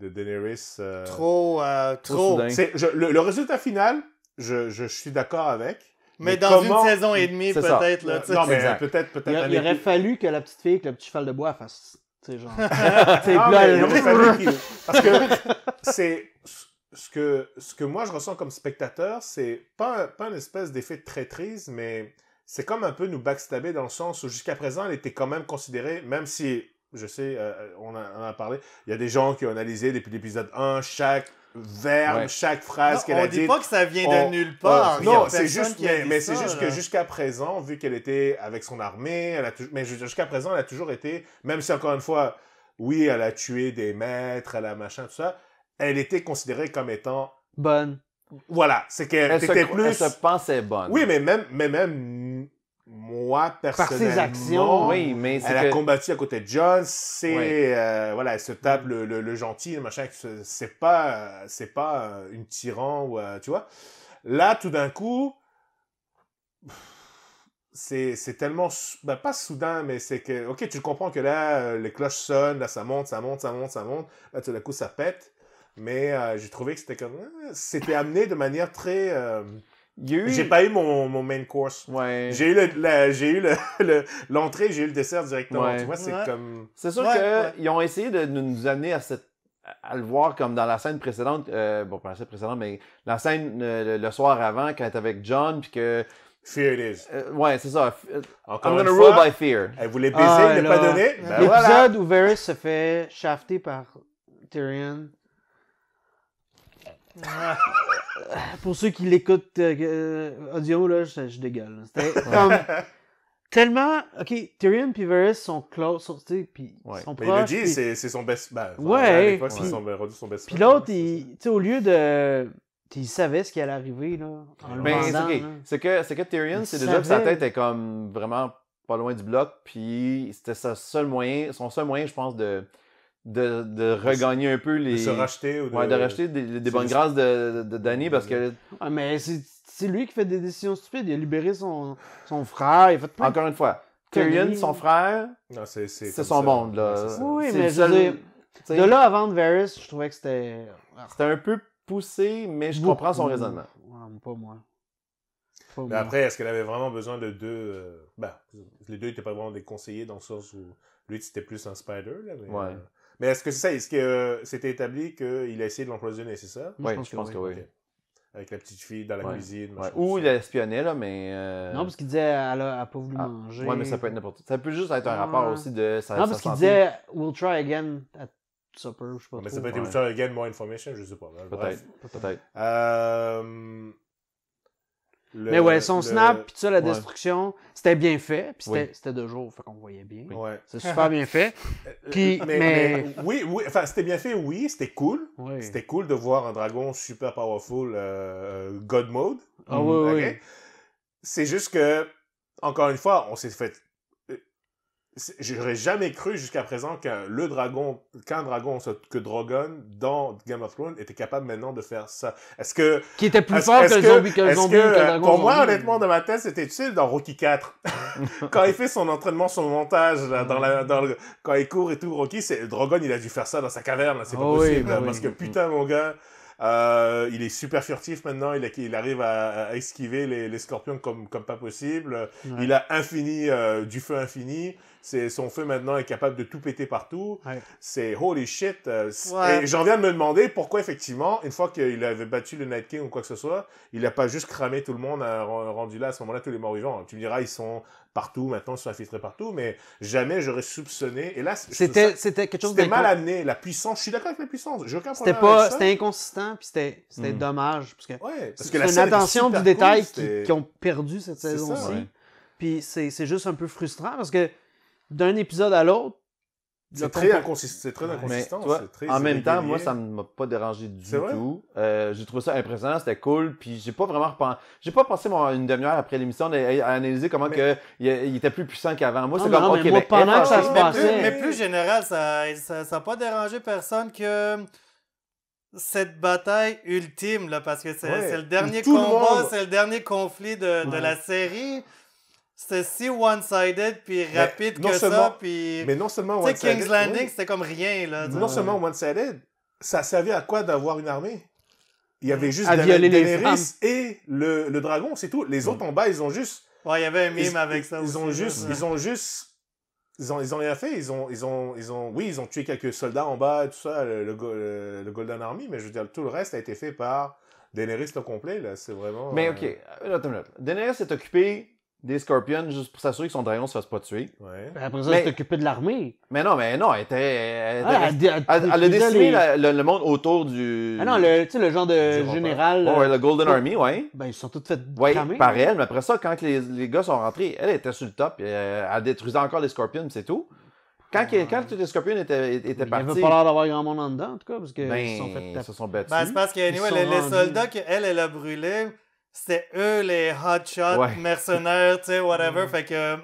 Daenerys. Trop. Le résultat final, je suis d'accord avec. Mais dans une saison et demie, peut-être. Là, non, mais peut-être. Il aurait fallu que la petite fille avec le petit cheval de bois fasse. Genre... Parce que c'est ce que moi je ressens comme spectateur, c'est pas une espèce d'effet de traîtrise, mais c'est comme un peu nous backstabber dans le sens où jusqu'à présent elle était quand même considérée, même si je sais, on en a parlé, il y a des gens qui ont analysé depuis l'épisode 1 chaque verbe, chaque phrase qu'elle a dit. On dit pas que ça vient de nulle part. Non, c'est juste, mais c'est juste que jusqu'à présent, vu qu'elle était avec son armée, mais jusqu'à présent, elle a toujours été, même si encore une fois, oui, elle a tué des maîtres, elle a machin, tout ça, elle était considérée comme étant... bonne. Voilà, c'est qu'elle était plus... Elle se pensait bonne. Oui, mais même moi, personnellement, par ses actions, oui, mais elle a combattu à côté de Jon, voilà, elle se tape le gentil, le machin, c'est pas une tyran, ou, tu vois. Là, tout d'un coup, c'est tellement, pas soudain, mais c'est que, ok, tu comprends que là, les cloches sonnent, là, ça monte, là, tout d'un coup, ça pète, mais j'ai trouvé que c'était amené de manière très... J'ai pas eu mon main course. Ouais. J'ai eu l'entrée, j'ai eu le dessert directement. Ouais. Tu vois, c'est comme... C'est sûr qu'ils ont essayé de nous amener à le voir comme dans la scène précédente. Bon, pas la scène précédente, mais la scène le soir avant, quand elle était avec Jon, puis que... Fear it is. Ouais, c'est ça. Encore I'm gonna rule by fear. Elle voulait baiser, il l'a pas donné. Ben l'épisode où Varys se fait shafter par Tyrion... Pour ceux qui l'écoutent audio, là, je dégueule. C'était comme tellement... OK, Tyrion et Varys sont close, puis sont proches. Il le dit, c'est son best... à l'époque, c'est son best. Puis l'autre, au lieu de... Il savait ce qui allait arriver, là, en le vendant. C'est que Tyrion, c'est déjà que sa tête est comme vraiment pas loin du bloc, puis c'était son seul moyen, je pense, de regagner un peu les... De se racheter ou de... Ouais, de racheter des bonnes grâces de Dany, parce que... Ah, mais c'est lui qui fait des décisions stupides. Il a libéré son frère, il a fait plein... Encore une fois, Tyrion, son frère, c'est son monde, là. Oui, mais je veux dire, de là à vendre Varys, je trouvais que c'était... C'était un peu poussé, mais je comprends son raisonnement. Pas moi. Mais après, est-ce qu'elle avait vraiment besoin de deux... les deux n'étaient pas vraiment des conseillers dans le sens où lui, c'était plus un Spider. Là, mais est-ce que c'est ça? Est-ce que c'était établi qu'il a essayé de l'empoisonner, c'est ça? Oui, je pense que oui. Okay. Avec la petite fille dans la cuisine. Ou il a espionné, là, mais... Non, parce qu'il disait qu'elle n'a pas voulu manger. Oui, mais ça peut être n'importe quoi. Ça peut juste être un rapport aussi de... Non, parce qu'il disait « We'll try again at supper », je sais pas. Mais ça peut être « We'll try again, more information », je sais pas. Peut-être. Mais ouais, son snap, puis ça, la destruction, c'était bien fait, puis c'était de jour, fait qu'on voyait bien. Ouais. C'est super bien fait. Puis, mais oui, enfin, c'était bien fait, oui, c'était cool. Oui. C'était cool de voir un dragon super powerful, God mode. Ah oui. C'est juste que, encore une fois, on s'est fait... J'aurais jamais cru jusqu'à présent qu'un dragon que Drogon dans Game of Thrones était capable maintenant de faire ça. Est-ce que qui était plus fort que le zombie que le dragon? Pour moi, honnêtement, dans ma tête, c'était utile dans Rocky 4. Quand il fait son entraînement, son montage là, quand il court et tout, Rocky, Drogon, il a dû faire ça dans sa caverne. Là, c'est pas possible parce que putain, mon gars. Il est super furtif maintenant, il arrive à esquiver les scorpions comme pas possible. Il a du feu infini. Son feu maintenant est capable de tout péter partout. C'est holy shit. Et j'en viens de me demander pourquoi effectivement, une fois qu'il avait battu le Night King ou quoi que ce soit, il n'a pas juste cramé tout le monde, rendu là à ce moment-là tous les morts vivants. Tu me diras, ils sont partout maintenant, ils sont infiltrés partout, mais jamais j'aurais soupçonné. Et là, c'était quelque chose c'était mal amené, la puissance. Je suis d'accord avec la puissance. J'ai aucun problème avec ça. C'était inconsistant, puis c'était dommage. Parce que c'est une attention du détail qui ont perdu cette saison-ci. Puis c'est juste un peu frustrant parce que d'un épisode à l'autre, c'est très inconsistant. En même temps, moi, ça ne m'a pas dérangé du tout. J'ai trouvé ça impressionnant, c'était cool. Puis j'ai pas vraiment j'ai pas passé une demi-heure après l'émission à analyser comment il était plus puissant qu'avant. Moi, c'est comme OK, pendant que ça se passait. Mais plus général, ça n'a pas dérangé personne que cette bataille ultime, là, parce que c'est le dernier combat, c'est le dernier conflit de la série. C'était si one-sided puis rapide que ça, puis... Mais non seulement one-sided... King's Landing, c'était comme rien, là. Non seulement one-sided, ça servait à quoi d'avoir une armée? Il y avait juste Daenerys et le dragon, c'est tout. Les autres en bas, ils ont juste... Ouais, il y avait un mime avec ça aussi. Ils ont rien fait. Ils ont tué quelques soldats en bas, tout ça, le Golden Army, mais je veux dire, tout le reste a été fait par Daenerys au complet, là. C'est vraiment... Mais OK, attends une minute. Daenerys s'est occupée des Scorpions juste pour s'assurer que son dragon ne se fasse pas tuer. Après ça, elle s'est occupée de l'armée. Mais non, elle a décimé le monde autour du... Ah non, tu sais, le genre de général... le Golden Army, Ben, ils sont tous fait cramer. Par elle, mais après ça, quand les gars sont rentrés, elle était sur le top, elle détruisait encore les Scorpions, c'est tout. Quand les Scorpions étaient partis... Il avait pas l'air d'avoir grand monde en dedans, en tout cas, parce qu'ils se sont battus. C'est parce que les soldats qu'elle a brûlés... C'était eux, les hotshots, mercenaires, tu sais, whatever. Fait que,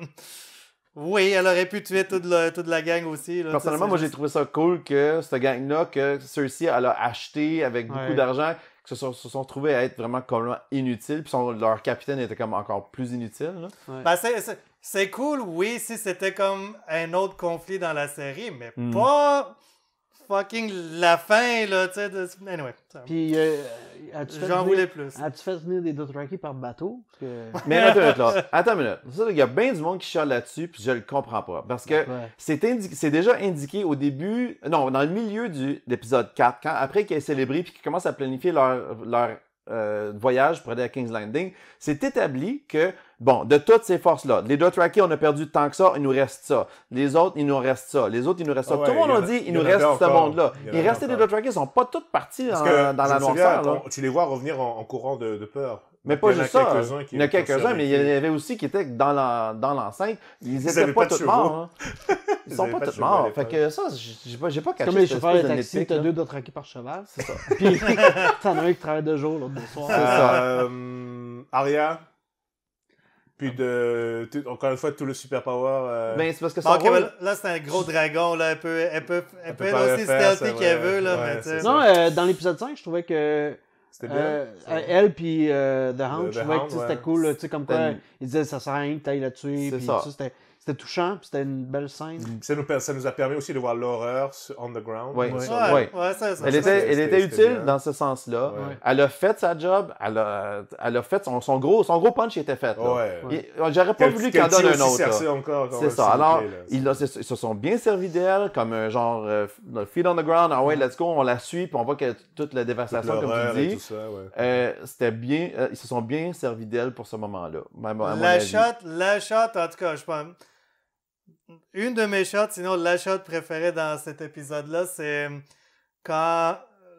oui, elle aurait pu tuer toute la gang aussi. Là, personnellement, moi, j'ai trouvé ça cool que cette gang-là, que Cersei, elle a acheté avec beaucoup d'argent, que se sont retrouvés à être vraiment complètement inutiles. Puis leur capitaine était comme encore plus inutile. Là. Ben, c'est cool, oui, si c'était comme un autre conflit dans la série, mais pas... fucking la fin, là, tu sais. Anyway. Puis, j'en voulais plus. As-tu fait venir des Dothraki par bateau? Mais attends une minute, là. Attends une minute. Il y a bien du monde qui chiale là-dessus, puis je le comprends pas. Parce que c'est déjà indiqué au début, non, dans le milieu de l'épisode 4, après qu'ils aient célébré, puis qu'ils commencent à planifier leur voyage pour aller à King's Landing, c'est établi que, bon, de toutes ces forces-là, les Dothraki, on a perdu tant que ça, il nous reste ça. Les autres, il nous reste ça. Les autres, il nous reste ça. Tout le monde a dit, il nous reste ce monde-là. Il restait des Dothraki, ils sont pas tous partis dans la noirceur. Tu les vois revenir en courant de peur. Mais pas juste ça. Il y en a quelques-uns, mais il y en avait aussi qui étaient dans l'enceinte. Ils étaient pas tous morts. Ils sont pas tous morts. Fait que ça, j'ai pas caché. Comme les chauffeurs de taxi, t'as 2 Dothraki par cheval. C'est ça. Puis t'en as un qui travaille de jour, l'autre de soir. C'est ça. Arya. Puis encore une fois, tout le super power. Ben, c'est parce que là, c'est un gros dragon. Là. Elle peut être aussi stealthy qu'elle veut. Là, non, dans l'épisode 5, je trouvais que... C'était bien. Elle puis The Hound, je trouvais que c'était cool. Tu sais, comme quoi, il disait ça sert à rien que t'ailles la tuer. Puis ça, c'était touchant, puis c'était une belle scène. Ça nous a permis aussi de voir l'horreur underground. Oui, ouais, ça, elle était utile bien. Dans ce sens-là. Ouais. Elle a fait sa job, elle a fait son gros punch était fait. J'aurais pas voulu qu'elle donne un autre. Encore, c'est ça. Alors, ils se sont bien servis d'elle, comme un genre feet on the ground, ah ouais, let's go, on la suit, puis on voit que toute la dévastation, comme tu dis. Tout ça, c'était bien, ils se sont bien servis d'elle pour ce moment-là. La shot, en tout cas, je pense. Une de mes shots, sinon la shot préférée dans cet épisode-là, c'est quand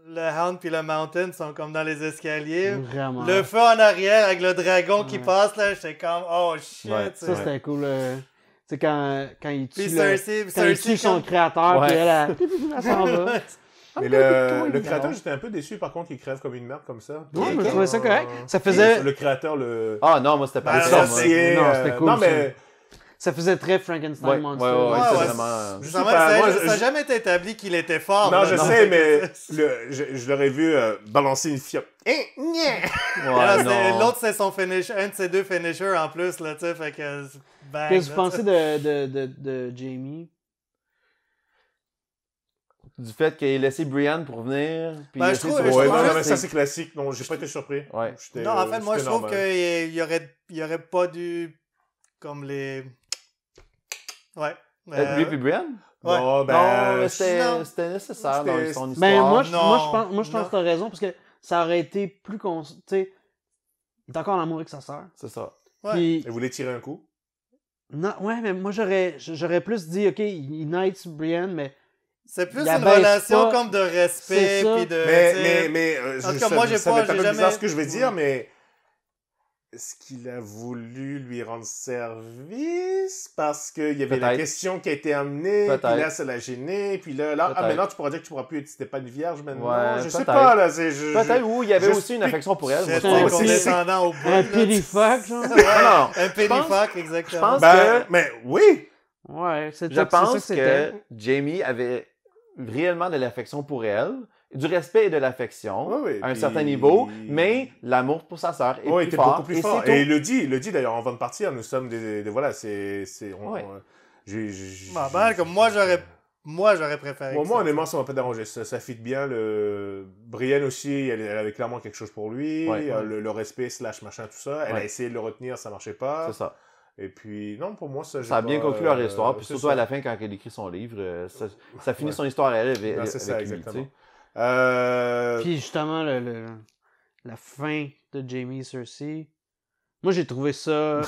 le Hound puis le Mountain sont comme dans les escaliers. Vraiment. Le feu en arrière avec le dragon qui passe, là, j'étais comme, oh shit. Ça, c'était cool. C'est quand il tue, Cersei, son créateur, puis elle s'en va. Mais le créateur, j'étais un peu déçu par contre qu'il crève comme une merde comme ça. Non, mais je trouvais ça correct. Ça faisait. Le créateur, Ah non, moi c'était pas ça. Non, c'était cool. Non, mais. Ça faisait très Frankenstein Monster. Ça n'a jamais été établi qu'il était fort. Non, je sais, mais je l'aurais vu balancer une fiole. L'autre, c'est son finish, un de ses deux finishers en plus, là, tu sais, fait que... Qu'est-ce que vous pensez de Jamie? Du fait qu'il ait laissé Brienne pour venir. Puis je trouve mais ça c'est classique. Non, j'ai pas été surpris. Non, en fait, moi je trouve qu'il y aurait pas dû comme les. Ouais. Lui puis Brienne? Ouais. Non, c'était nécessaire dans son histoire. Ben, moi, je pense que t'as raison, parce que ça aurait été plus... Tu sais, il est encore en amour avec sa sœur. C'est ça. Puis... Il voulait tirer un coup? Non, mais moi, j'aurais plus dit, OK, il knight Brienne, mais... C'est plus une relation comme de respect, puis de... Mais en tout cas, moi, j'ai jamais... bizarre ce que je veux dire, mais... Est-ce qu'il a voulu lui rendre service parce qu'il y avait la question qui a été amenée, puis là, ça l'a gêné, puis là maintenant, tu pourras dire que tu pourras plus être Stéphane Vierge maintenant. Je sais pas, là. Peut-être, ou il y avait aussi une affection pour elle. C'est un condescendant au bout. Un pédifuck, genre. Non, un pédifuck, exactement. Je pense que... Mais oui! Ouais, je pense que Jamie avait réellement de l'affection pour elle, du respect et de l'affection à un certain niveau, mais l'amour pour sa sœur est plus fort. Beaucoup plus fort. Et il le dit d'ailleurs avant de partir, nous sommes voilà, comme moi j'aurais préféré. Moi honnêtement ça m'a pas dérangé, ça fit bien. Brienne aussi, elle avait clairement quelque chose pour lui, le respect / machin tout ça. Elle a essayé de le retenir, ça marchait pas. C'est ça. Et puis, non, pour moi, ça a bien conclu leur histoire. Puis surtout à la fin, quand elle écrit son livre, ça finit son histoire à elle avec c'est ça, lui, exactement. Puis justement, la fin de Jamie et Cersei, moi j'ai trouvé ça...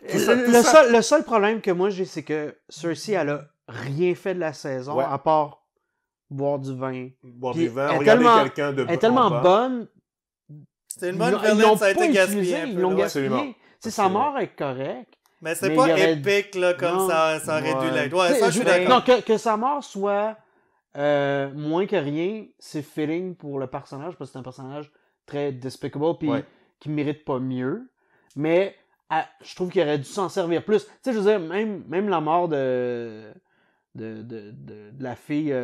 Le seul problème que moi j'ai, c'est que Cersei, elle a rien fait de la saison, à part boire du vin. Boire du vin, regarder quelqu'un de... Elle est tellement bonne... C'était une bonne villaine, ça a été gaspillé. Ils l'ont gaspillé. Sa mort est correcte. Mais c'est pas épique là, comme ça aurait dû l'être. Ouais, ça, je suis d'accord. Non, que sa mort soit moins que rien, c'est feeling pour le personnage, parce que c'est un personnage très despicable puis qui mérite pas mieux. Mais je trouve qu'il aurait dû s'en servir plus. Tu sais, je veux dire, même la mort de la fille...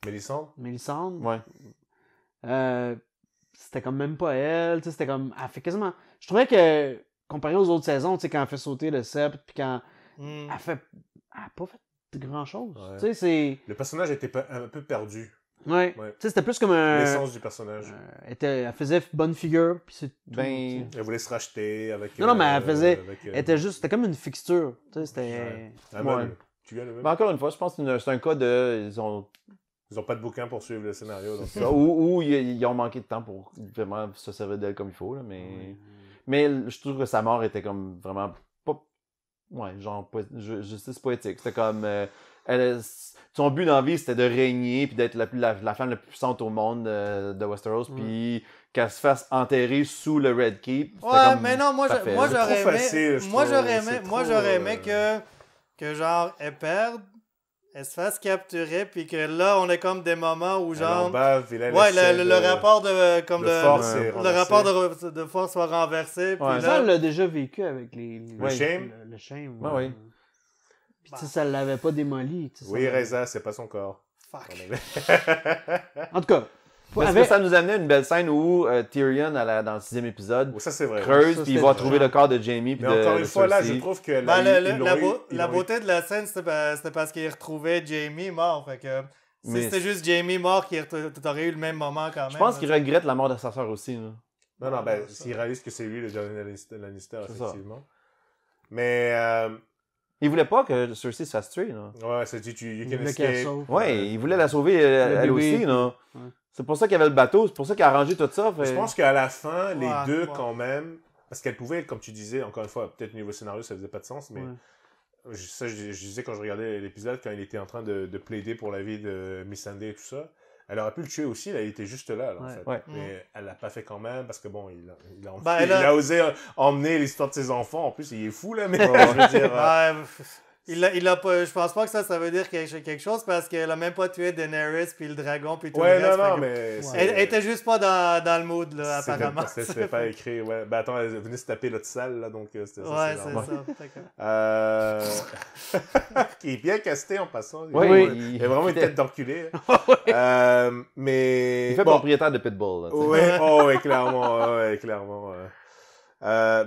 Mélisandre? Ouais. C'était comme même pas elle, tu sais, c'était comme... Elle fait quasiment... Je trouvais que, comparé aux autres saisons, tu sais, quand elle fait sauter le sceptre, puis quand elle a pas fait de grand-chose, tu sais, c'est... Le personnage était un peu perdu. Ouais. Tu sais, c'était plus comme un... L'essence du personnage. Elle faisait bonne figure, puis c'est tout. Elle voulait se racheter avec... Non, mais elle faisait... Elle était juste... C'était comme une fixture, tu sais, c'était... Tu viens le même? Mais encore une fois, je pense que c'est un cas de... Ils n'ont pas de bouquin pour suivre le scénario. Donc... ou ils ont manqué de temps pour vraiment se servir d'elle comme il faut. Là, mais je trouve que sa mort était comme vraiment pas... Ouais, genre justice poétique. C'était comme... son but dans la vie, c'était de régner puis d'être la femme la plus puissante au monde de Westeros. Puis qu'elle se fasse enterrer sous le Red Keep. Ouais, mais non, moi j'aurais aimé que genre elle perde. Elle se fasse capturer, puis que là, on est comme des moments où genre... le rapport de force soit renversé. Puis ça, elle l'a déjà vécu avec le shame. Le shame. Oui. Puis tu sais, ça l'avait pas démoli. Oui, Reza, c'est pas son corps. Fuck. En tout cas, Parce que ça nous amenait une belle scène où Tyrion, dans le 6e épisode, ça, c'est vrai, creuse, puis il va trouver le corps de Jamie. Mais encore une fois, là, je trouve que... la beauté de la scène, c'était parce qu'il retrouvait Jamie mort. Fait que si c'était juste Jamie mort, t'aurais eu le même moment quand même. Je pense qu'il regrette la mort de sa sœur aussi. Là. Non, s'il réalise que c'est lui le dernier Lannister, effectivement. Mais... Il voulait pas que Cersei se fasse tuer, là. Ouais, c'est dit, you can escape. Ouais, il voulait la sauver elle aussi, là. Ouais. C'est pour ça qu'il y avait le bateau, c'est pour ça qu'il a arrangé tout ça. Je pense qu'à la fin, les deux, quand même, parce qu'elle pouvait, comme tu disais, encore une fois, peut-être au niveau scénario, ça faisait pas de sens, mais je disais quand je regardais l'épisode, quand il était en train de plaider pour la vie de Missandei et tout ça, elle aurait pu le tuer aussi, là, il était juste là, en fait. Ouais. Mais elle l'a pas fait quand même, parce que bon, il a osé emmener l'histoire de ses enfants, en plus, il est fou, là, mais je veux dire... Il a pas, je pense pas que ça veut dire quelque chose parce qu'elle a même pas tué Daenerys puis le dragon puis tout le reste. Mais... Elle était juste pas dans le mood, là, apparemment. C'était pas écrit, ouais. Ben attends, elle venait se taper l'autre salle, là, donc c'était ça. Ouais, c'est ça. Qui est bien casté en passant. Oui. Il a vraiment une tête d'enculé. Mais... Il fait propriétaire de Pitbull, là. Oui, clairement.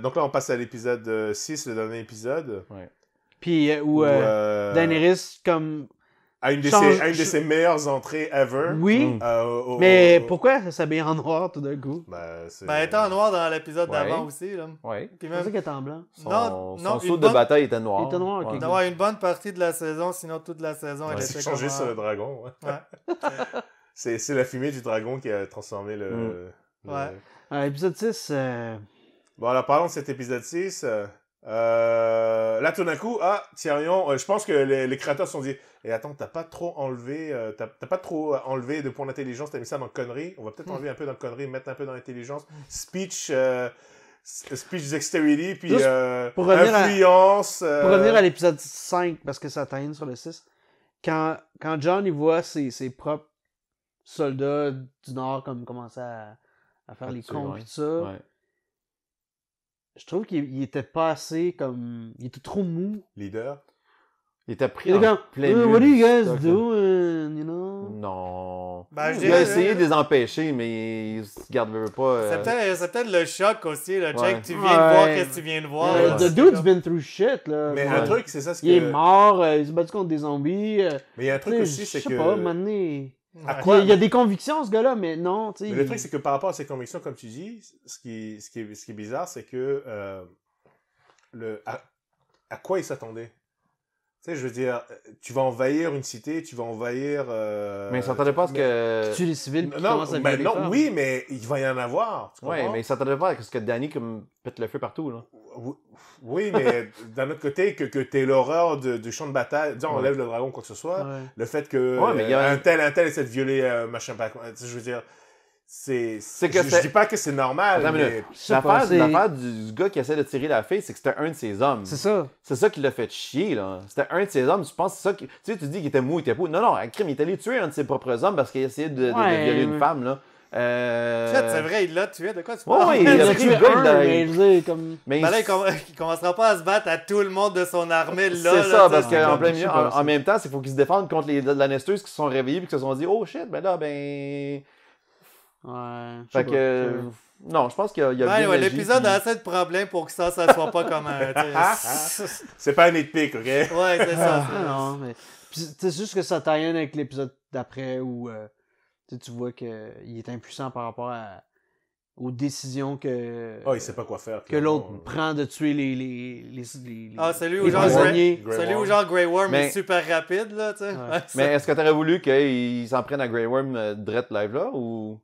Donc là, on passe à l'épisode 6, le dernier épisode. Ouais. Puis où Daenerys comme a une de ses meilleures entrées ever. Oui. Mais pourquoi elle s'habille en noir tout d'un coup? Elle était en noir dans l'épisode d'avant aussi. Là. Oui. C'est pour ça qu'elle était en blanc. Son saut de bataille était noir. Il était noir, ok. Non, une bonne partie de la saison, sinon toute la saison, elle était changé sur le dragon. C'est la fumée du dragon qui a transformé le... Épisode 6... Bon, alors parlons de cet épisode 6... là tout d'un coup Tyrion, je pense que les créateurs se sont dit attends, t'as pas trop enlevé de points d'intelligence, t'as mis ça dans connerie, on va peut-être enlever un peu dans connerie, mettre un peu dans l'intelligence, speech dexterity, puis influence. Pour revenir à l'épisode 5, parce que ça t'aide sur le 6, quand Jon il voit ses propres soldats du Nord comme commencer à faire les cons et tout ça, je trouve qu'il était pas assez comme... Il était trop mou. Leader. Il était pris en plein milieu. What are you guys doing, you know? Non. Il a essayé de les empêcher, mais il se garde pas... C'est peut-être le choc aussi, là. Jack, tu viens de voir qu'est-ce que tu viens de voir. The dude's been through shit, là. Mais un truc, c'est ça, il est mort, il s'est battu contre des zombies. Mais il y a un truc aussi, c'est que... Je sais pas, maintenant... Il y a des convictions, ce gars-là, mais non, tu sais. Mais le truc, c'est que par rapport à ses convictions, comme tu dis, ce qui est bizarre, c'est que à quoi il s'attendait? Tu sais, je veux dire, tu vas envahir une cité, tu vas envahir... Mais il s'attendait pas à ce que... Tu tues les civils, puis tu commences à violer les femmes. Oui, mais il va y en avoir. Oui, mais il s'attendait pas à ce que Dany pète le feu partout, là. Oui, mais d'un autre côté, que tu aies l'horreur du champ de bataille, disons, on enlève le dragon, quoi que ce soit, le fait que un tel essaie de violer machin, je veux dire, je dis pas que c'est normal, mais... L'affaire du gars qui essaie de tirer la fille, c'est que c'était un de ses hommes. C'est ça. C'est ça qui l'a fait chier, là. C'était un de ses hommes, tu penses que c'est ça qui... Tu sais, tu dis qu'il était mou, il était beau. Non, un crime, il est allé tuer un de ses propres hommes parce qu'il essayait de violer une femme, là. C'est vrai, il l'a tué. De quoi tu parles? Oui, il a tué mais là, il commencera pas à se battre à tout le monde de son armée, là. C'est ça, parce qu'en plein milieu, en même temps, il faut qu'ils se défendent contre les Lannisters qui se sont réveillés et qui se sont dit « Oh shit, ben là, ben... » Fait que... Non, je pense qu'il y a bien agi, l'épisode a assez de problèmes pour que ça soit pas comme un... C'est pas un nitpick, OK? Ouais, c'est ça. Non, mais... C'est juste que ça taille avec l'épisode d'après où... tu vois qu'il est impuissant par rapport aux décisions que... il sait pas quoi faire. Que l'autre prend de tuer les celui où genre Grey Worm est super rapide, là, tu sais. Mais est-ce que t'aurais voulu qu'il s'en prenne à Grey Worm direct live, là, ou...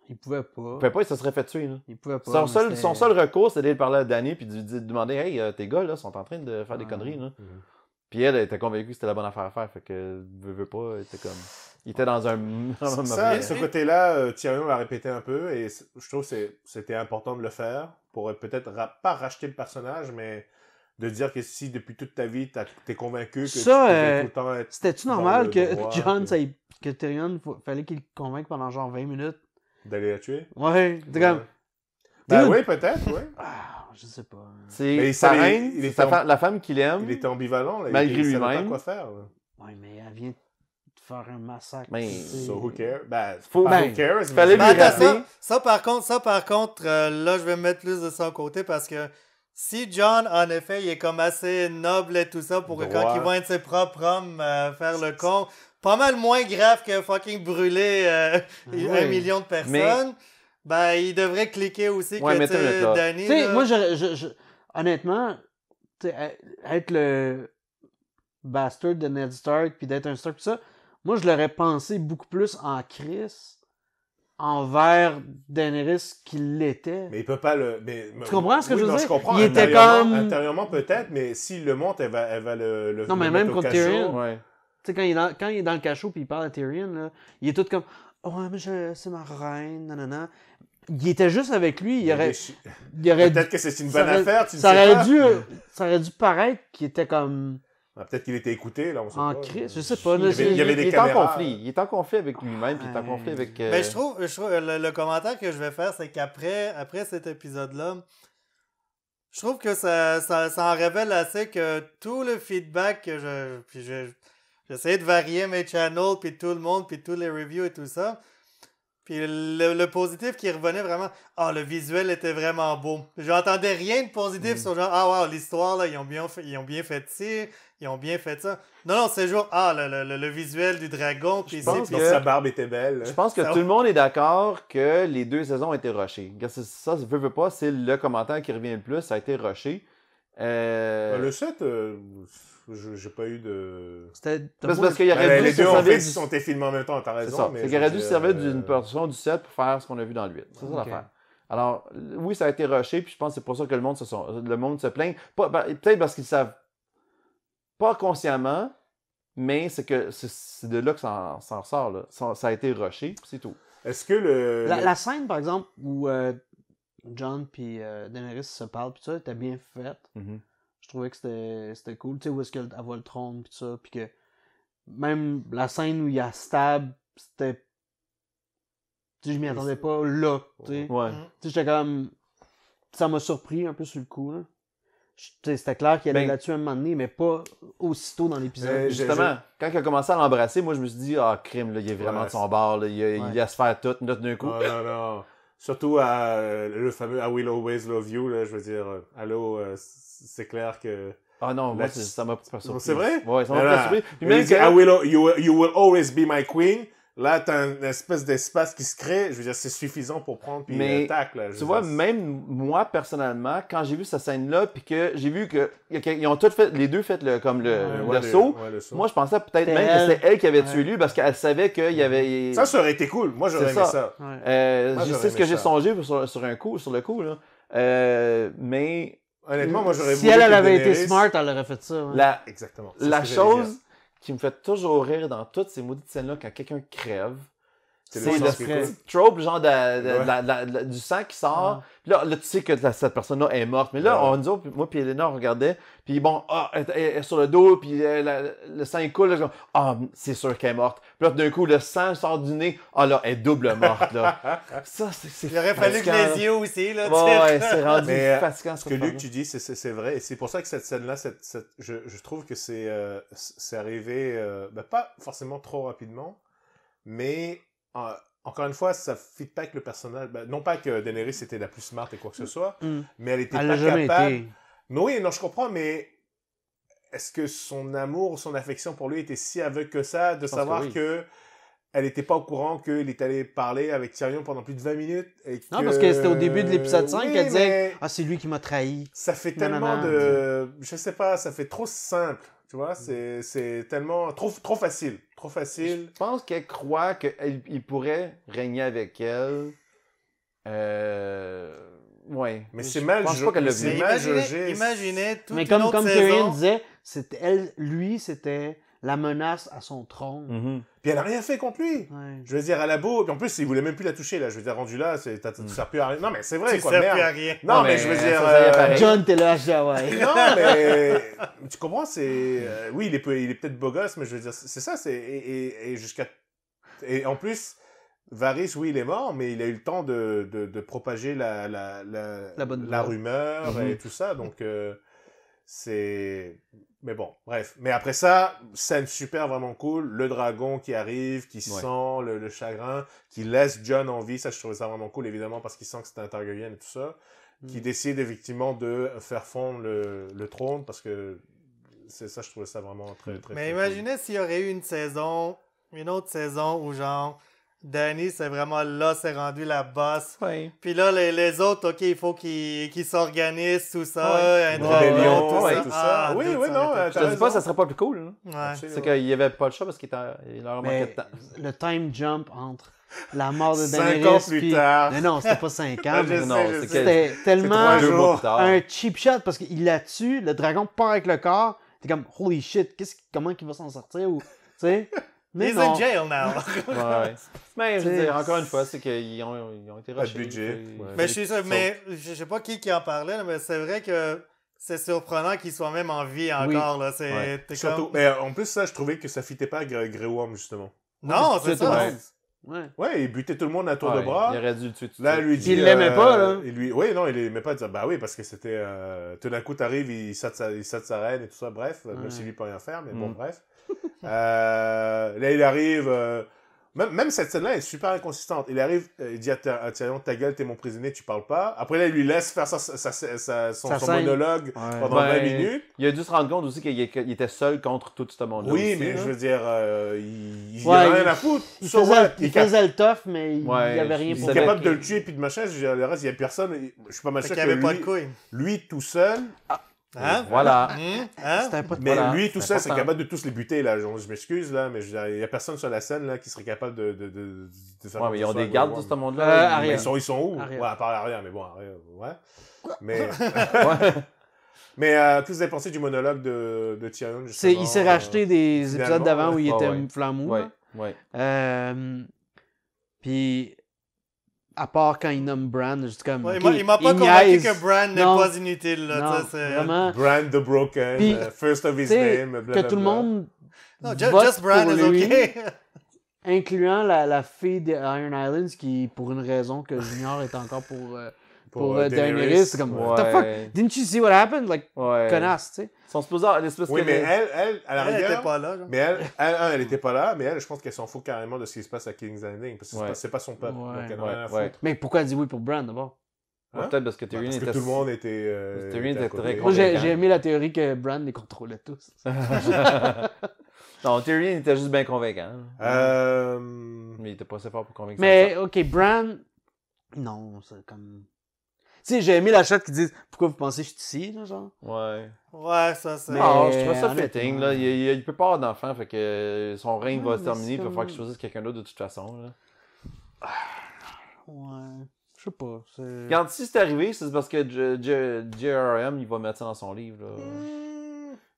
Il pouvait pas. Il pouvait pas, il se serait fait tuer, là. Il pouvait pas. Son seul recours, c'était d'aller parler à Dany puis de demander « Hey, tes gars, là, sont en train de faire des conneries, là. » Puis elle était convaincue que c'était la bonne affaire à faire, fait que veut pas, elle était comme... Il était dans un... ce côté-là, Tyrion l'a répété un peu, et je trouve que c'était important de le faire, pour peut-être pas racheter le personnage, mais de dire que si depuis toute ta vie, t'es convaincu que ça, tu devais tout le temps être... C'était-tu normal que Jon, que Tyrion, fallait qu'il le convainque pendant genre 20 minutes? D'aller la tuer? Ouais, c'est comme... oui, peut-être, oui. Je sais pas. C'est sa reine, la femme qu'il aime. Il était ambivalent, là. Malgré lui-même. Il savait pas quoi faire. Là. Ouais, mais elle vient faire un massacre. Mais so who cares? Who cares? Fallait lui rappeler. Ça, par contre, là, je vais me mettre plus de son côté parce que si John, en effet, il est comme assez noble et tout ça pour que quand il va être ses propres hommes faire le con, pas mal moins grave que fucking brûler 1 million de personnes, il devrait cliquer aussi que Danny... Moi, honnêtement, être le bastard de Ned Stark puis d'être un Stark tout ça, moi, je l'aurais pensé beaucoup plus en Chris envers Daenerys qu'il l'était. Mais il peut pas le... tu comprends ce que je veux dire? Je comprends. Il était comme... Intérieurement, peut-être, mais s'il le monte, elle va le non, mais même contre Tyrion. Ouais. Tu sais, quand il est dans le cachot puis il parle à Tyrion, là, il est tout comme « Ouais, mais c'est ma reine, nanana. » Il était juste avec lui, il aurait peut-être que c'est une bonne affaire, tu ne sais pas. Ça aurait dû paraître qu'il était comme... peut-être qu'il était écouté, là, on sait pas. En crise, je sais pas. Il y avait des caméras. Il est en conflit avec lui-même, puis il est en conflit avec... Mais je trouve le commentaire que je vais faire, c'est qu'après cet épisode-là, je trouve que ça en révèle assez que tout le feedback que j'essayais de varier mes channels, puis tout le monde, puis tous les reviews et tout ça. Puis le positif qui revenait vraiment, le visuel était vraiment beau. J'entendais rien de positif sur genre, l'histoire, là, ils ont bien fait ci, ils ont bien fait ça. Non, c'est genre, le visuel du dragon, puis donc sa barbe était belle. Je pense que tout le monde est d'accord que les 2 saisons ont été rushées. Ça, veut pas, c'est le commentaire qui revient le plus, ça a été rushé. Le 7, j'ai pas eu de... parce qu'il y aurait dû les deux en fait, ils sont filmés en même temps, t'as raison. C'est qu'il aurait dû se servir d'une portion du 7 pour faire ce qu'on a vu dans le 8. C'est ça l'affaire. Alors, oui, ça a été rushé, puis je pense que c'est pour ça que le monde se plaint. Peut-être parce qu'ils savent pas consciemment, mais c'est de là que ça en ressort. Là. Ça a été rushé, c'est tout. Est-ce que la scène, par exemple, où John puis Daenerys se parlent, puis ça, était bien faite. Mm-hmm. Je trouvais que c'était cool. Tu sais, où est-ce qu'elle voit le trône, puis ça, puis que même la scène où il y a stab, c'était... Tu sais, je m'y attendais pas là, tu sais. Ouais. Tu sais, j'étais comme... Ça m'a surpris un peu sur le coup, là. C'était clair qu'il allait là-dessus un moment donné, mais pas aussitôt dans l'épisode. Justement, quand il a commencé à l'embrasser, moi, je me suis dit, crime, là, il est vraiment de son bord, là, il laisse faire tout, là, d'un coup. Non. Surtout le fameux I will always love you, là, je veux dire, allô, c'est clair que... Ah non, moi, ça m'a pas surpris. C'est vrai? Ouais, ça m'a pas surpris. Puis même que... you will always be my queen. Là, t'as une espèce d'espace qui se crée. Je veux dire, c'est suffisant pour prendre puis tac, là. Tu vois, même moi, personnellement, quand j'ai vu cette scène-là, puis que j'ai vu qu'ils ont tous fait, les deux fait le saut, moi, je pensais peut-être même que c'était elle qui avait tué lui, parce qu'elle savait qu'il y avait... Ça aurait été cool. Moi, j'aurais aimé ça. C'est ce que j'ai songé sur le coup, là. Mais... Honnêtement, moi, j'aurais voulu... Si elle avait été smart, elle aurait fait ça. Exactement. La chose qui me fait toujours rire dans toutes ces maudites scènes-là, quand quelqu'un crève, c'est le petit trope, genre du sang qui sort. Puis là, tu sais que cette personne-là est morte. Mais là, moi puis Elena, on regardait. Puis bon, elle est sur le dos, puis le sang il coule. Là, c'est sûr qu'elle est morte. Puis là, d'un coup, le sang sort du nez. Là, elle est double morte. Là. Ça, c'est il aurait fallu que les yeux aussi. Là, ouais, c'est rendu fatigant. Ce que Luc, tu dis, c'est vrai. Et c'est pour ça que cette scène-là, je trouve que c'est arrivé, pas forcément trop rapidement, mais... encore une fois, ça ne fit pas avec le personnage. Non pas que Daenerys était la plus smart et quoi que ce soit, mais elle était pas capable. Mais oui, non, je comprends, mais est-ce que son amour, son affection pour lui était si aveugle que ça, de savoir que elle n'était pas au courant qu'il est allé parler avec Tyrion pendant plus de 20 minutes Non, parce que c'était au début de l'épisode 5 qu'elle disait « c'est lui qui m'a trahi. » Ça fait tellement de... Je sais pas, ça fait trop simple. Tu vois, c'est tellement... Trop facile. Trop facile. Je pense qu'elle croit qu'il pourrait régner avec elle. Ouais. Mais c'est mal jugé. Imaginez toute mais une autre comme saison. Tyrion disait, c'était la menace à son trône. Mm-hmm. Puis elle n'a rien fait contre lui. Ouais. Je veux dire, elle a beau... Puis en plus, il voulait même plus la toucher, là. Je veux dire, rendu là, tu ne sers plus à rien. Non, mais c'est vrai, quoi. Tu ne sers plus à rien. Non, mais je veux dire... John, t'es là, ouais. Non, mais... tu comprends, c'est... oui, il est peut-être beau gosse, mais je veux dire, c'est ça, c'est... Et jusqu'à... Et en plus, Varys, oui, il est mort, mais il a eu le temps de propager la rumeur et tout ça, donc... c'est... Mais bon, bref. Mais après ça, scène super vraiment cool. Le dragon qui arrive, qui sent le chagrin, qui laisse Jon en vie. Ça, je trouvais ça vraiment cool, évidemment, parce qu'il sent que c'est un Targaryen et tout ça. Qui décide effectivement de faire fondre le trône, parce que c'est ça, je trouvais ça vraiment très, très Mais très imaginez s'il y aurait eu une autre saison où genre Dany, c'est vraiment là, c'est rendu la boss. Oui. Puis là, les autres, OK, il faut qu'ils s'organisent, tout ça. Un dragon, tout ça. Oui, non. Je te dis pas, ça serait pas plus cool. Ouais. C'est qu'il n'y avait pas le choix parce qu'il leur manquait de temps. Le time jump entre la mort de 5 ans plus tard. Mais non, c'était pas 5 ans. C'était tellement un cheap shot parce qu'il la tue, le dragon part avec le corps. T'es comme, holy shit, comment il va s'en sortir? Ou, tu sais. He's in jail now. Mais je veux dire, encore une fois, c'est qu'ils ont été rushés. Pas de budget. Mais je sais pas qui en parlait, mais c'est vrai que c'est surprenant qu'il soit même en vie encore. Là. Surtout, mais en plus, ça, je trouvais que ça fitait pas à Grey Worm, justement. Non, c'est ça. Ouais, il butait tout le monde à tour de bras. Il aurait dû le tuer tout là, lui dit, il l'aimait pas, là. Oui, non, il l'aimait pas. Il disait, bah oui, parce que c'était... tout d'un coup, t'arrives, il saute sa reine et tout ça. Bref, même s'il lui peut rien faire, mais bon, bref. Là, il arrive... Même cette scène-là est super inconsistante. Il arrive, il dit à Tyrion, ta gueule, t'es mon prisonnier, tu parles pas. Après, là, il lui laisse faire son monologue pendant 20 minutes. Il a dû se rendre compte aussi qu'il était seul contre tout ce monde-là. Oui, aussi, mais là. je veux dire, il n'y a rien à foutre. Il faisait le tough, mais il n'y avait rien pour il est capable de le tuer puis de machin. Le reste, il n'y a personne. Je suis pas mal sûr que lui tout seul... Hein? Voilà. Mais lui, tout ça, c'est capable de tous les buter, là. Je m'excuse, là, mais il n'y a personne sur la scène, là, qui serait capable de faire... Ouais, mais ils ont des gardes de ce monde-là. Ils sont où? Ouais, à part Arya, mais bon, Arya, ouais. Mais... Mais qu'est-ce que vous avez pensé du monologue de Tyrion, justement? Il s'est racheté des épisodes d'avant où il était flamou. Ouais. Puis... À part quand il nomme Bran, juste comme... il m'a pas convaincu que Bran n'est pas inutile. Là, non, vraiment. Bran the Broken, puis, first of his name, blablabla. Que tout le monde just Bran is okay. Incluant la fille des Iron Islands qui, pour une raison que j'ignore, est encore pour Daenerys. C'est comme, what the fuck? Didn't you see what happened? Like, connasse, tu sais. Son supposé... Oui, mais elle, à la rigueur... Elle était pas là. Mais elle était pas là, mais elle, je pense qu'elle s'en fout carrément de ce qui se passe à King's Landing, parce que c'est pas son peuple, donc elle n'a rien à foutre. Mais pourquoi elle dit oui pour Bran, d'abord? Peut-être parce que Tyrion était... Parce que tout le monde était... Tyrion était très convaincant. Moi, j'ai aimé la théorie que Bran les contrôlait tous. Non, Tyrion était juste bien convaincant. Mais il était pas assez fort pour convaincre. Mais, OK, Bran... Non, c'est comme... Tu sais, j'ai aimé la chatte qui dit « Pourquoi vous pensez que je suis ici? » genre. Ouais, ça c'est... Non, je trouve ça fitting, là. Il peut pas avoir d'enfant, fait que son règne va se terminer, il va falloir qu'il choisisse quelqu'un d'autre de toute façon, là. Ouais... Je sais pas. Quand si c'est arrivé, c'est parce que J.R.R.M. il va mettre ça dans son livre, là.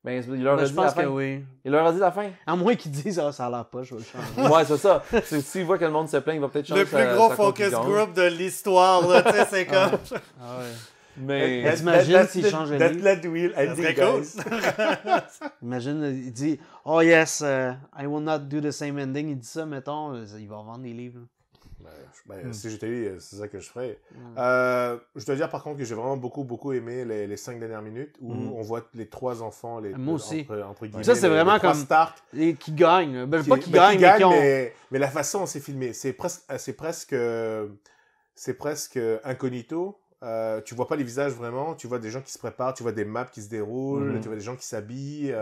Ben, il leur a dit la fin. Oui. Il leur a dit la fin. À moins qu'ils disent ça a l'air pas, je vais le changer. Ouais, c'est ça. S'il voit que le monde se plaint, il va peut-être changer. Le plus gros focus group de l'histoire, là, tu sais, c'est comme... Ah ouais. Mais t'imagines s'il change le livre. That's the wheel ending, guys. Imagine, il dit « Oh yes, I will not do the same ending ». Il dit ça, mettons, il va vendre des livres. Si j'étais lui, c'est ça que je ferais. Je dois dire par contre que j'ai vraiment beaucoup aimé les 5 dernières minutes où on voit les 3 enfants, moi aussi. entre guillemets, ça c'est vraiment comme Stark, qui gagnent. Pas qui gagnent, mais qui ont... mais la façon dont c'est filmé, c'est presque incognito. Tu vois pas les visages vraiment, tu vois des gens qui se préparent, tu vois des maps qui se déroulent, tu vois des gens qui s'habillent,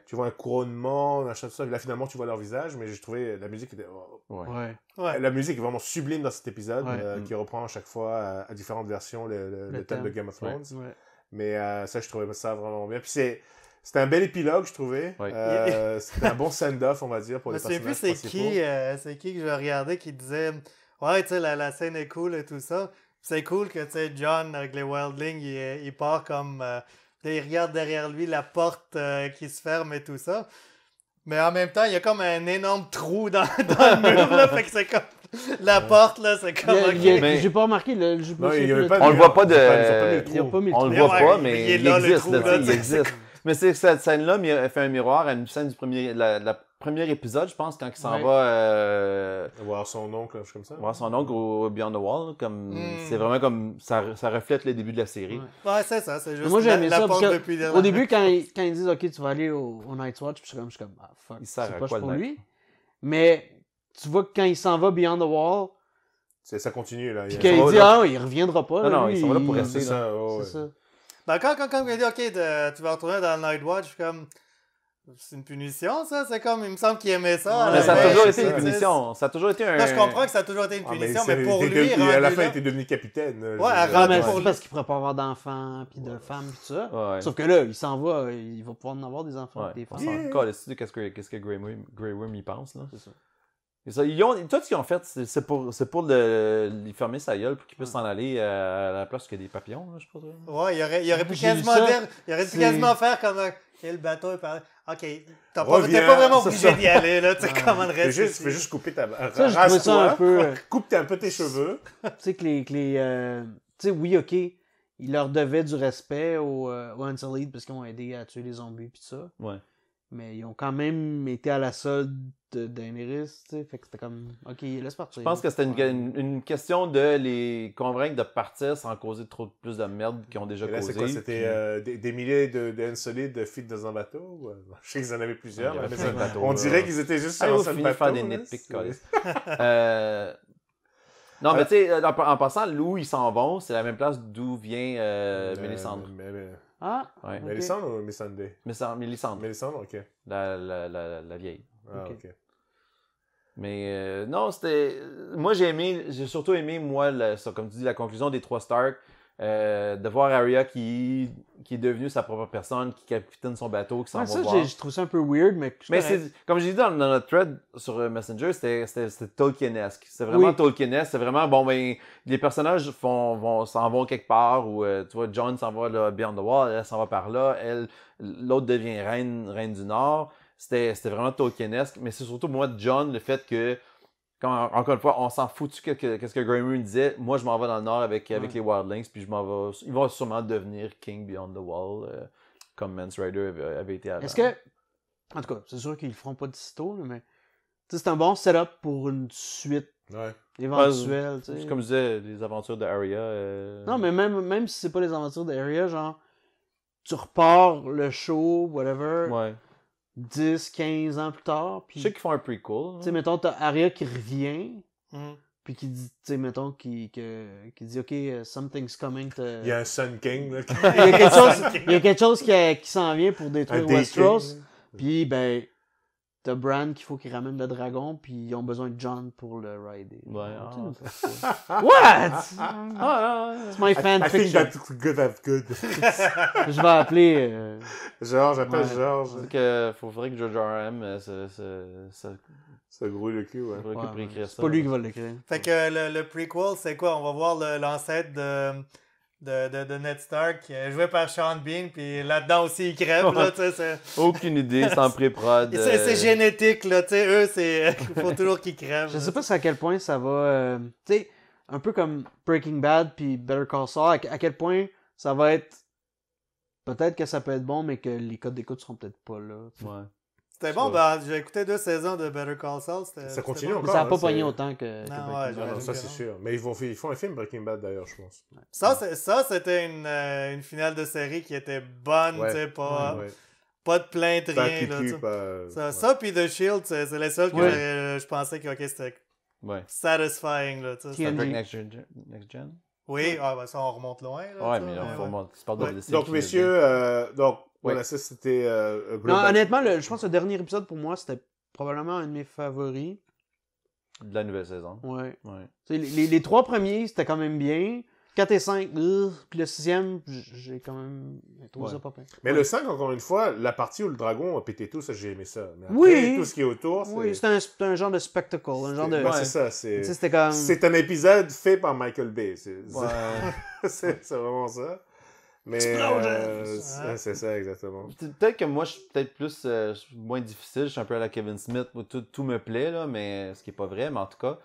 tu vois un couronnement, machin, tout ça. Là finalement tu vois leur visage, mais j'ai trouvé la musique était la musique est vraiment sublime dans cet épisode qui reprend à chaque fois à différentes versions le thème de Game of Thrones. Mais ça je trouvais ça vraiment bien. Puis c'était un bel épilogue, je trouvais. C'était un bon send-off, on va dire, pour les personnages principaux. C'est qui que je regardais qui disait « Ouais, tu sais, la scène est cool et tout ça. » C'est cool que, tu sais, Jon, avec les Wildlings, il part comme... il regarde derrière lui la porte qui se ferme et tout ça. Mais en même temps, il y a comme un énorme trou dans le mur, là. Fait que c'est comme... La porte, là, c'est comme... J'ai pas remarqué, on le voit pas de... On le voit pas, mais il existe, là, il existe. Mais c'est que cette scène-là, elle fait un miroir à une scène du premier... premier épisode, je pense, quand il s'en va... voir son oncle, quelque chose comme ça. Voir son oncle au Beyond the Wall. Comme, c'est vraiment comme... Ça reflète le début de la série. Ouais, c'est ça. C'est juste moi, j'ai aimé ça, parce que depuis au début, quand ils disent « OK, tu vas aller au Night's Watch », je suis comme « Ah, fuck, c'est pas quoi pour le lui. » Mais tu vois que quand il s'en va Beyond the Wall... Ça continue, là. Puis qu'il dit « Ah, il reviendra pas. » Non, ils sont là pour rester. C'est ça. Ben, quand il dit « OK, tu vas retourner dans le Night Watch », je suis comme... C'est une punition, ça? C'est comme, il me semble qu'il aimait ça. Mais ça a toujours été une punition. Ça a toujours été un... Non, je comprends que ça a toujours été une punition, mais pour lui... à la fin, il était devenu capitaine. Mais c'est parce qu'il pourrait pas avoir d'enfants, puis de femmes, puis tout ça. Ouais. Sauf que là, il s'en va, il va pouvoir en avoir des enfants, des femmes. Qu'est-ce que Grey Worm y pense, là? C'est ça. Et ça, tout ce qu'ils ont fait, c'est pour lui fermer sa gueule pour qu'il puisse s'en aller à la place qu'il y a des papillons, là, je sais pas. Ouais, il aurait pu quasiment faire comme quel bateau il parlait. OK, t'es pas vraiment obligé d'y aller, là, tu sais comment le reste. Fais juste couper ta... Rase-toi, coupe un peu tes cheveux. Tu sais que tu sais, oui, OK, il leur devait du respect aux Unsullied parce qu'ils ont aidé à tuer les zombies pis tout ça. Ouais. Mais ils ont quand même été à la solde de Daenerys, tu sais, fait que c'était comme, OK, laisse partir. Je pense que c'était une question de les convaincre de partir sans causer plus de merde qu'ils ont déjà causé. C'est quoi, c'était des milliers de Unsullied de fuites dans un bateau? Je sais qu'ils en avaient plusieurs, mais on dirait qu'ils étaient juste sur un seul bateau. Faire des nitpicks, non, mais tu sais, en passant, où ils s'en vont, c'est la même place d'où vient Mélisandre. Ah, ouais. Okay. Mélisandre ou Missandei? Mélisandre. Mélisandre, ok. La vieille. Ah, ok. Mais non, c'était... Moi, j'ai surtout aimé, ça, comme tu dis, la conclusion des 3 Stark. De voir Arya qui est devenue sa propre personne, qui capitaine son bateau, qui s'en va voir. Je trouve ça un peu weird, mais c'est, comme j'ai dit dans notre thread sur Messenger, c'était Tolkienesque. C'est vraiment Tolkienesque. C'est vraiment, bon, ben, les personnages s'en vont quelque part, ou tu vois, Jon s'en va là, Beyond the Wall, elle s'en va par là, l'autre devient reine du Nord. C'était vraiment Tolkienesque, mais c'est surtout, moi, Jon, le fait que encore une fois, on s'en fout de qu'est-ce que Grey Worm disait. Moi, je m'en vais dans le nord avec les Wildlings, puis ils vont sûrement devenir King Beyond the Wall, comme Mance Rider avait été avant. Est-ce que, en tout cas, c'est sûr qu'ils le feront pas d'ici tôt, mais c'est un bon setup pour une suite éventuelle. Comme je disais, les aventures de Arya. Non, mais même si c'est pas les aventures d'Arya, genre, tu repars le show, whatever. Ouais. 10, 15 ans plus tard. Puis, je sais qu'ils font un prequel. Tu sais, mettons, t'as Arya qui revient, puis qui dit, tu sais, mettons, qui dit, OK, something's coming. Il y a un Sun King, là. Il y a quelque chose qui s'en vient pour détruire Westeros. Puis, ben, t'as Bran qu'il faut qu'il ramène le dragon, puis ils ont besoin de Jon pour le rider. Ouais. What? It's my fanfiction. I think that's good. Je vais appeler... Georges, appelle Georges. Faudrait que George R.M. ça grouille le cul, ouais. C'est pas lui qui va l'écrire. Fait que le prequel, c'est quoi? On va voir l'ancêtre de Ned Stark, joué par Sean Bean, puis là-dedans aussi, il crève, là, tu sais. Aucune idée, c'est en pré-prod. C'est génétique, là, tu sais, eux, il faut toujours qu'ils crèvent. Je sais pas à quel point ça va, tu sais, un peu comme Breaking Bad puis Better Call Saul, à quel point ça va être, peut-être que ça peut être bon, mais que les codes d'écoute seront peut-être pas là. Ouais. C'était bon, j'ai écouté 2 saisons de Better Call Saul. Ça continue encore. Mais ça n'a pas pogné autant que non, ça c'est sûr. Mais ils font un film Breaking Bad d'ailleurs, je pense. Ça c'était une finale de série qui était bonne, tu sais, pas de plainte, rien. Ça puis The Shield, c'est les seuls que je pensais que c'était satisfying. Là, Next Gen? Oui, ça on remonte loin. Là, mais on remonte. Donc, messieurs, voilà, ça c'était. Non, honnêtement, je pense que le dernier épisode pour moi, c'était probablement un de mes favoris. De la nouvelle saison. Ouais. Les 3 premiers, c'était quand même bien. 4 et 5, puis le 6e, j'ai quand même trouvé ça pas pire. Mais le 5, encore une fois, la partie où le dragon a pété tout, ça, j'ai aimé ça. Mais après, tout ce qui est autour, c'est... Oui, c'est un genre de spectacle, un genre de... c'est ça, c'était comme... C'est un épisode fait par Michael Bay. C'est vraiment ça. Mais c'est ça, exactement. Peut-être que moi, je suis peut-être plus moins difficile. Je suis un peu à la Kevin Smith où tout me plaît, là, mais ce qui est pas vrai, mais en tout cas,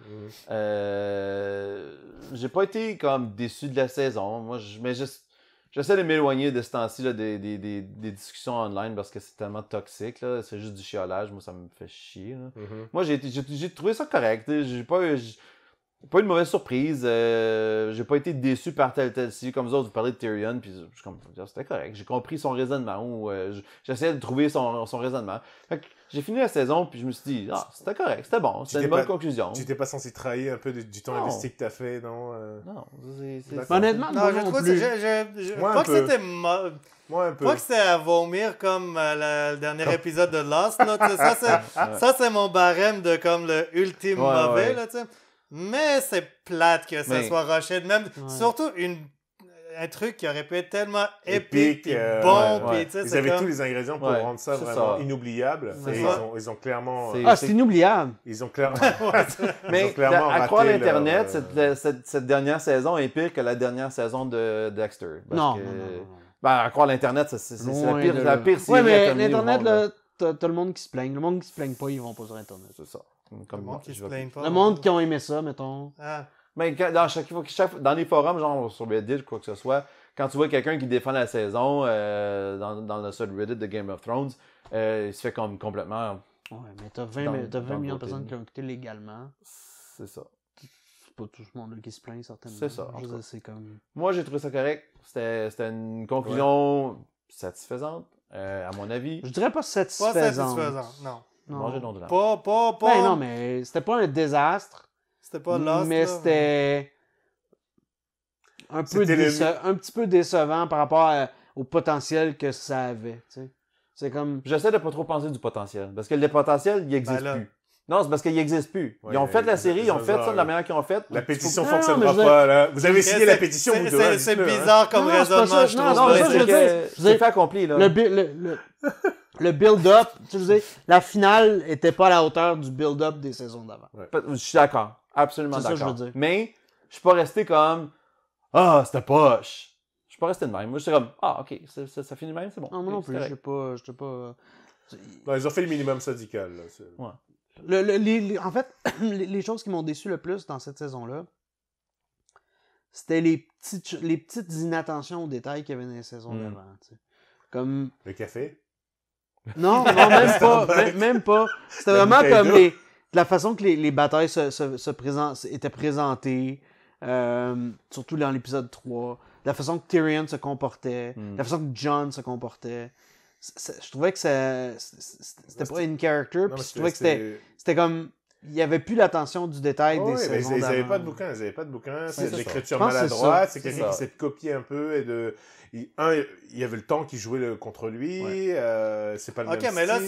j'ai pas été comme déçu de la saison. Moi, je J'essaie de m'éloigner de ce temps-ci là, des discussions online parce que c'est tellement toxique. Là. C'est juste du chiolage. Moi, ça me fait chier. Là. Moi, j'ai trouvé ça correct. J'ai pas eu de mauvaise surprise. J'ai pas été déçu par tel série. Comme vous autres, vous parlez de Tyrion. Puis c'était correct. J'ai compris son raisonnement. J'essayais de trouver son raisonnement. Fait que j'ai fini la saison. Puis je me suis dit, c'était correct. C'était bon. C'était une bonne conclusion. Tu t'es pas censé trahir un peu du temps investi que t'as fait, non? Non. Honnêtement, moi je trouve pas que c'était moi un peu. Pas que c'était à vomir comme le dernier épisode de Lost. Là, ça, c'est mon barème de comme le ultime mauvais. Là, mais c'est plate que ça soit rushé. Même, surtout un truc qui aurait pu être tellement épique et bon. Ils avaient tous les ingrédients pour rendre ça vraiment inoubliable. Et ils ont clairement... c'est inoubliable. Ils ont clairement... Mais à croire l'Internet, cette dernière saison est pire que la dernière saison de Dexter. Non. À croire l'Internet, c'est la pire série. Oui, mais l'Internet, là, t'as le monde qui se plaigne. Le monde qui se plaigne pas, ils vont pas sur Internet. C'est ça. Comme le monde qui se plaigne pas. Le monde qui ont aimé ça, mettons. Mais dans les forums, genre sur Reddit ou quoi que ce soit, quand tu vois quelqu'un qui défend la saison dans le subreddit de Game of Thrones, il se fait comme complètement... Ouais, mais t'as 20 millions de personnes qui ont écouté légalement. C'est ça. C'est pas tout le monde qui se plaint, certainement. C'est ça. C'est comme... Moi, j'ai trouvé ça correct. C'était une conclusion satisfaisante, à mon avis. Je dirais pas satisfaisante. Pas satisfaisante, non. Manger de la pas... Ben non, mais c'était pas un désastre. C'était pas Lost, mais c'était un petit peu décevant par rapport au potentiel que ça avait. T'sais. C'est comme... J'essaie de pas trop penser du potentiel. Parce que le potentiel, il n'existe plus. Non, c'est parce qu'il n'existe plus. Ils ont fait la série, ils ont fait ça de la manière qu'ils ont fait. La pétition ne fonctionnera pas. Là. Vous avez signé la pétition, vous devez... C'est bizarre comme raisonnement, je trouve. Non, c'est fait accompli. Là. Le build-up, tu sais, la finale était pas à la hauteur du build-up des saisons d'avant. Je suis d'accord. Absolument d'accord. C'est ça que je veux dire. Mais je suis pas resté comme c'était poche. Je suis pas resté de même. Moi, j'étais comme ok, ça finit de même, c'est bon. Non, moi non plus, j'étais pas... Non, ils ont fait le minimum syndical. Là. Ouais. En fait, les choses qui m'ont déçu le plus dans cette saison-là, c'était les petites inattentions aux détails qu'il y avait dans les saisons d'avant. T'sais. Comme... Le café? Non, même pas. Même pas. C'était vraiment comme la façon que les batailles étaient présentées, surtout dans l'épisode 3, la façon que Tyrion se comportait, la façon que Jon se comportait. Je trouvais que c'était pas une character, puis je trouvais que c'était comme... Il n'y avait plus l'attention du détail des saisons d'avant. Ils n'avaient pas de bouquin. C'est de l'écriture maladroite. C'est quelqu'un qui s'est copié un peu. Il y avait le temps qu'il jouait contre lui. C'est pas le même style. OK, mais là,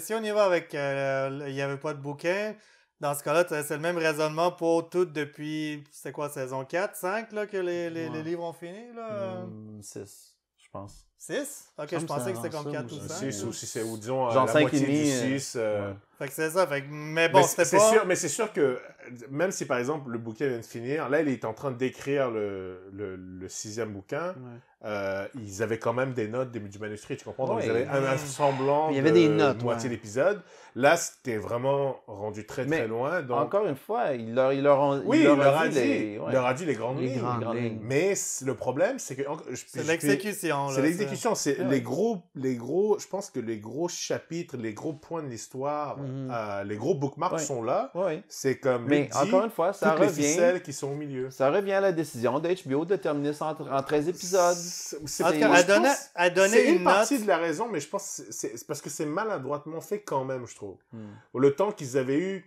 si on y va avec... il n'y avait pas de bouquin, dans ce cas-là, c'est le même raisonnement pour tout depuis... C'est quoi, saison 4, 5, là, que les livres ont fini, là? 6, je pense. 6? OK, je pensais que c'était comme 4 ou 5. 6 ou 6, ou disons genre la 5 moitié et demi, du 6. Fait que c'est ça. Mais bon, c'était pas... Mais c'est sûr que, même si par exemple le bouquin vient de finir, là il est en train d'écrire le 6e bouquin, ils avaient quand même des notes du manuscrit, tu comprends? Donc ils avaient un semblant de moitié d'épisode. Là, c'était vraiment rendu très très loin. Donc... Encore une fois, il leur a dit les grandes lignes. Mais le problème, c'est que... C'est l'exécution. C'est l'exécution. C'est les gros... Je pense que les gros chapitres, les gros points de l'histoire, les gros bookmarks sont là. C'est comme... Mais encore une fois, ça revient... les ficelles qui sont au milieu. Ça revient à la décision d'HBO de terminer ça en 13 épisodes. C'est une partie de la raison, mais je pense que c'est parce que c'est maladroitement fait quand même, je trouve. Le temps qu'ils avaient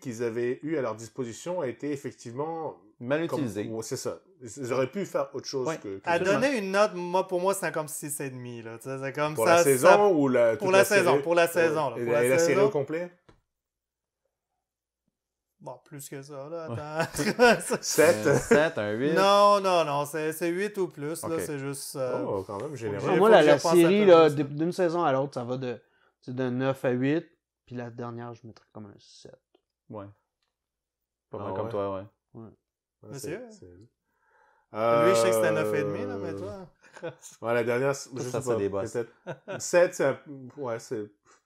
eu à leur disposition a été effectivement mal utilisé. C'est ça. Ils auraient pu faire autre chose que à donner une note, pour moi, c'est comme 6,5. Là. C'est comme pour la saison ou pour la saison. Pour la saison. Et la série au complet? Bon, plus que ça, là. Attends. 7, un 8. Non. C'est 8 ou plus. Là, c'est juste... Oh, quand même, généreux. Moi, la série, là, d'une saison à l'autre, ça va de 9 à 8. Puis la dernière, je mettrais comme un 7. Ouais. Pas mal comme toi, ouais. Monsieur? Lui, je sais que c'était 9,5, là, mais toi... Ouais, la dernière, je sais pas, peut-être 7, c'est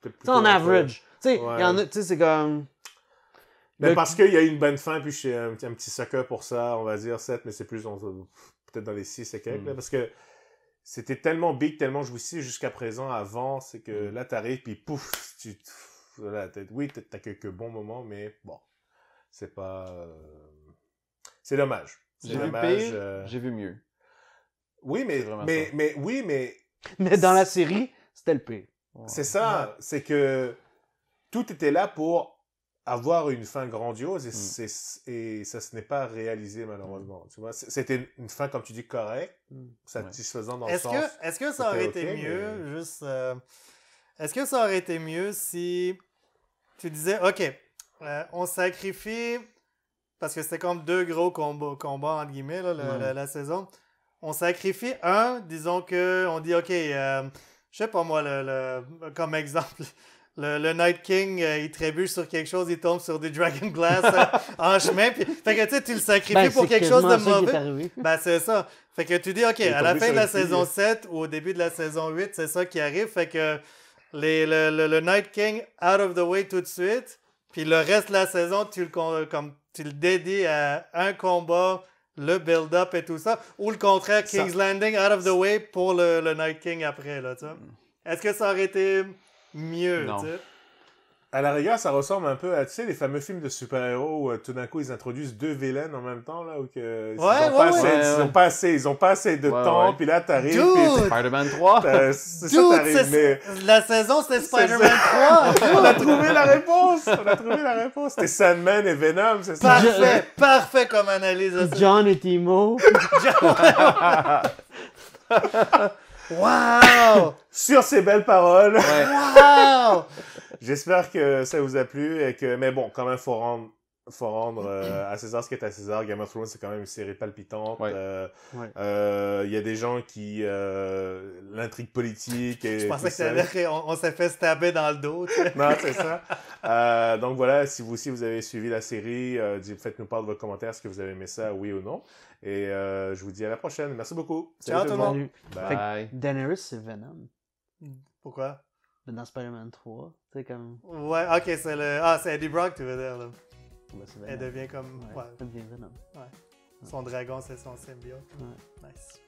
peut-être plus... en average. Tu sais, il y en a, tu sais, c'est comme... Mais parce qu'il y a eu une bonne fin, puis je suis un petit sucker pour ça, on va dire 7, mais c'est plus peut-être dans les 6 et quelques, parce que c'était tellement big, tellement jouissif jusqu'à présent. Avant, c'est que là, t'arrives, puis pouf, oui, t'as quelques bons moments, mais bon, c'est pas... c'est dommage. J'ai vu pire, j'ai vu mieux. Oui, mais dans la série, c'était le pire. Ouais. C'est ça, c'est que tout était là pour avoir une fin grandiose et ça ne n'est pas réalisé malheureusement. Tu vois, c'était une fin, comme tu dis, correcte, satisfaisante dans le sens... Est-ce que ça aurait été mieux, est-ce que ça aurait été mieux si tu disais, OK, on sacrifie, parce que c'était comme 2 gros combats entre guillemets, là, la saison, on sacrifie disons qu'on dit, OK, je sais pas moi, comme exemple... Le Night King, il trébuche sur quelque chose, il tombe sur du Dragon Glass en chemin. Puis, fait que tu le sacrifies pour quelque chose de mauvais. Ben, c'est ça. Fait que tu dis, OK, à la fin de la saison 7 ou au début de la saison 8, c'est ça qui arrive. Fait que le Night King, out of the way tout de suite. Puis le reste de la saison, tu le dédies à un combat, le build-up et tout ça. Ou le contraire, King's Landing, out of the way pour le Night King après. Là, tu vois. Est-ce que ça aurait été... mieux, tu sais. À la rigueur, ça ressemble un peu à, tu sais, les fameux films de super-héros où tout d'un coup, ils introduisent 2 vilains en même temps, là, où que, ils ont pas assez de temps, puis là, t'arrives... Spider-Man 3! C'est ça, t'arrives, mais... La saison, c'était Spider-Man 3! On a trouvé la réponse! C'était Sandman et Venom, c'est ça? Parfait comme analyse. John et Timo. Wow! Sur ces belles paroles. Wow! J'espère que ça vous a plu et que, mais bon, quand même, faut rendre à César ce qui est à César. Game of Thrones, c'est quand même une série palpitante. Il y a des gens qui l'intrigue politique. Et je pensais que t'allais dire qu'on s'est fait stabber dans le dos. Tu sais. Non, c'est ça. Donc voilà, si vous aussi vous avez suivi la série, faites-nous part de vos commentaires, est-ce que vous avez aimé ça, oui ou non. Et je vous dis à la prochaine. Merci beaucoup. Ciao tout le monde. Bye. Daenerys, c'est Venom. Pourquoi? Dans Spider-Man 3. Tu sais, comme... Ouais, ok, c'est le... Ah, c'est Eddie Brock, tu veux dire, là. Ouais, elle devient comme... Ouais, elle devient Venom. Ouais. Son dragon, c'est son symbiote. Ouais. Nice.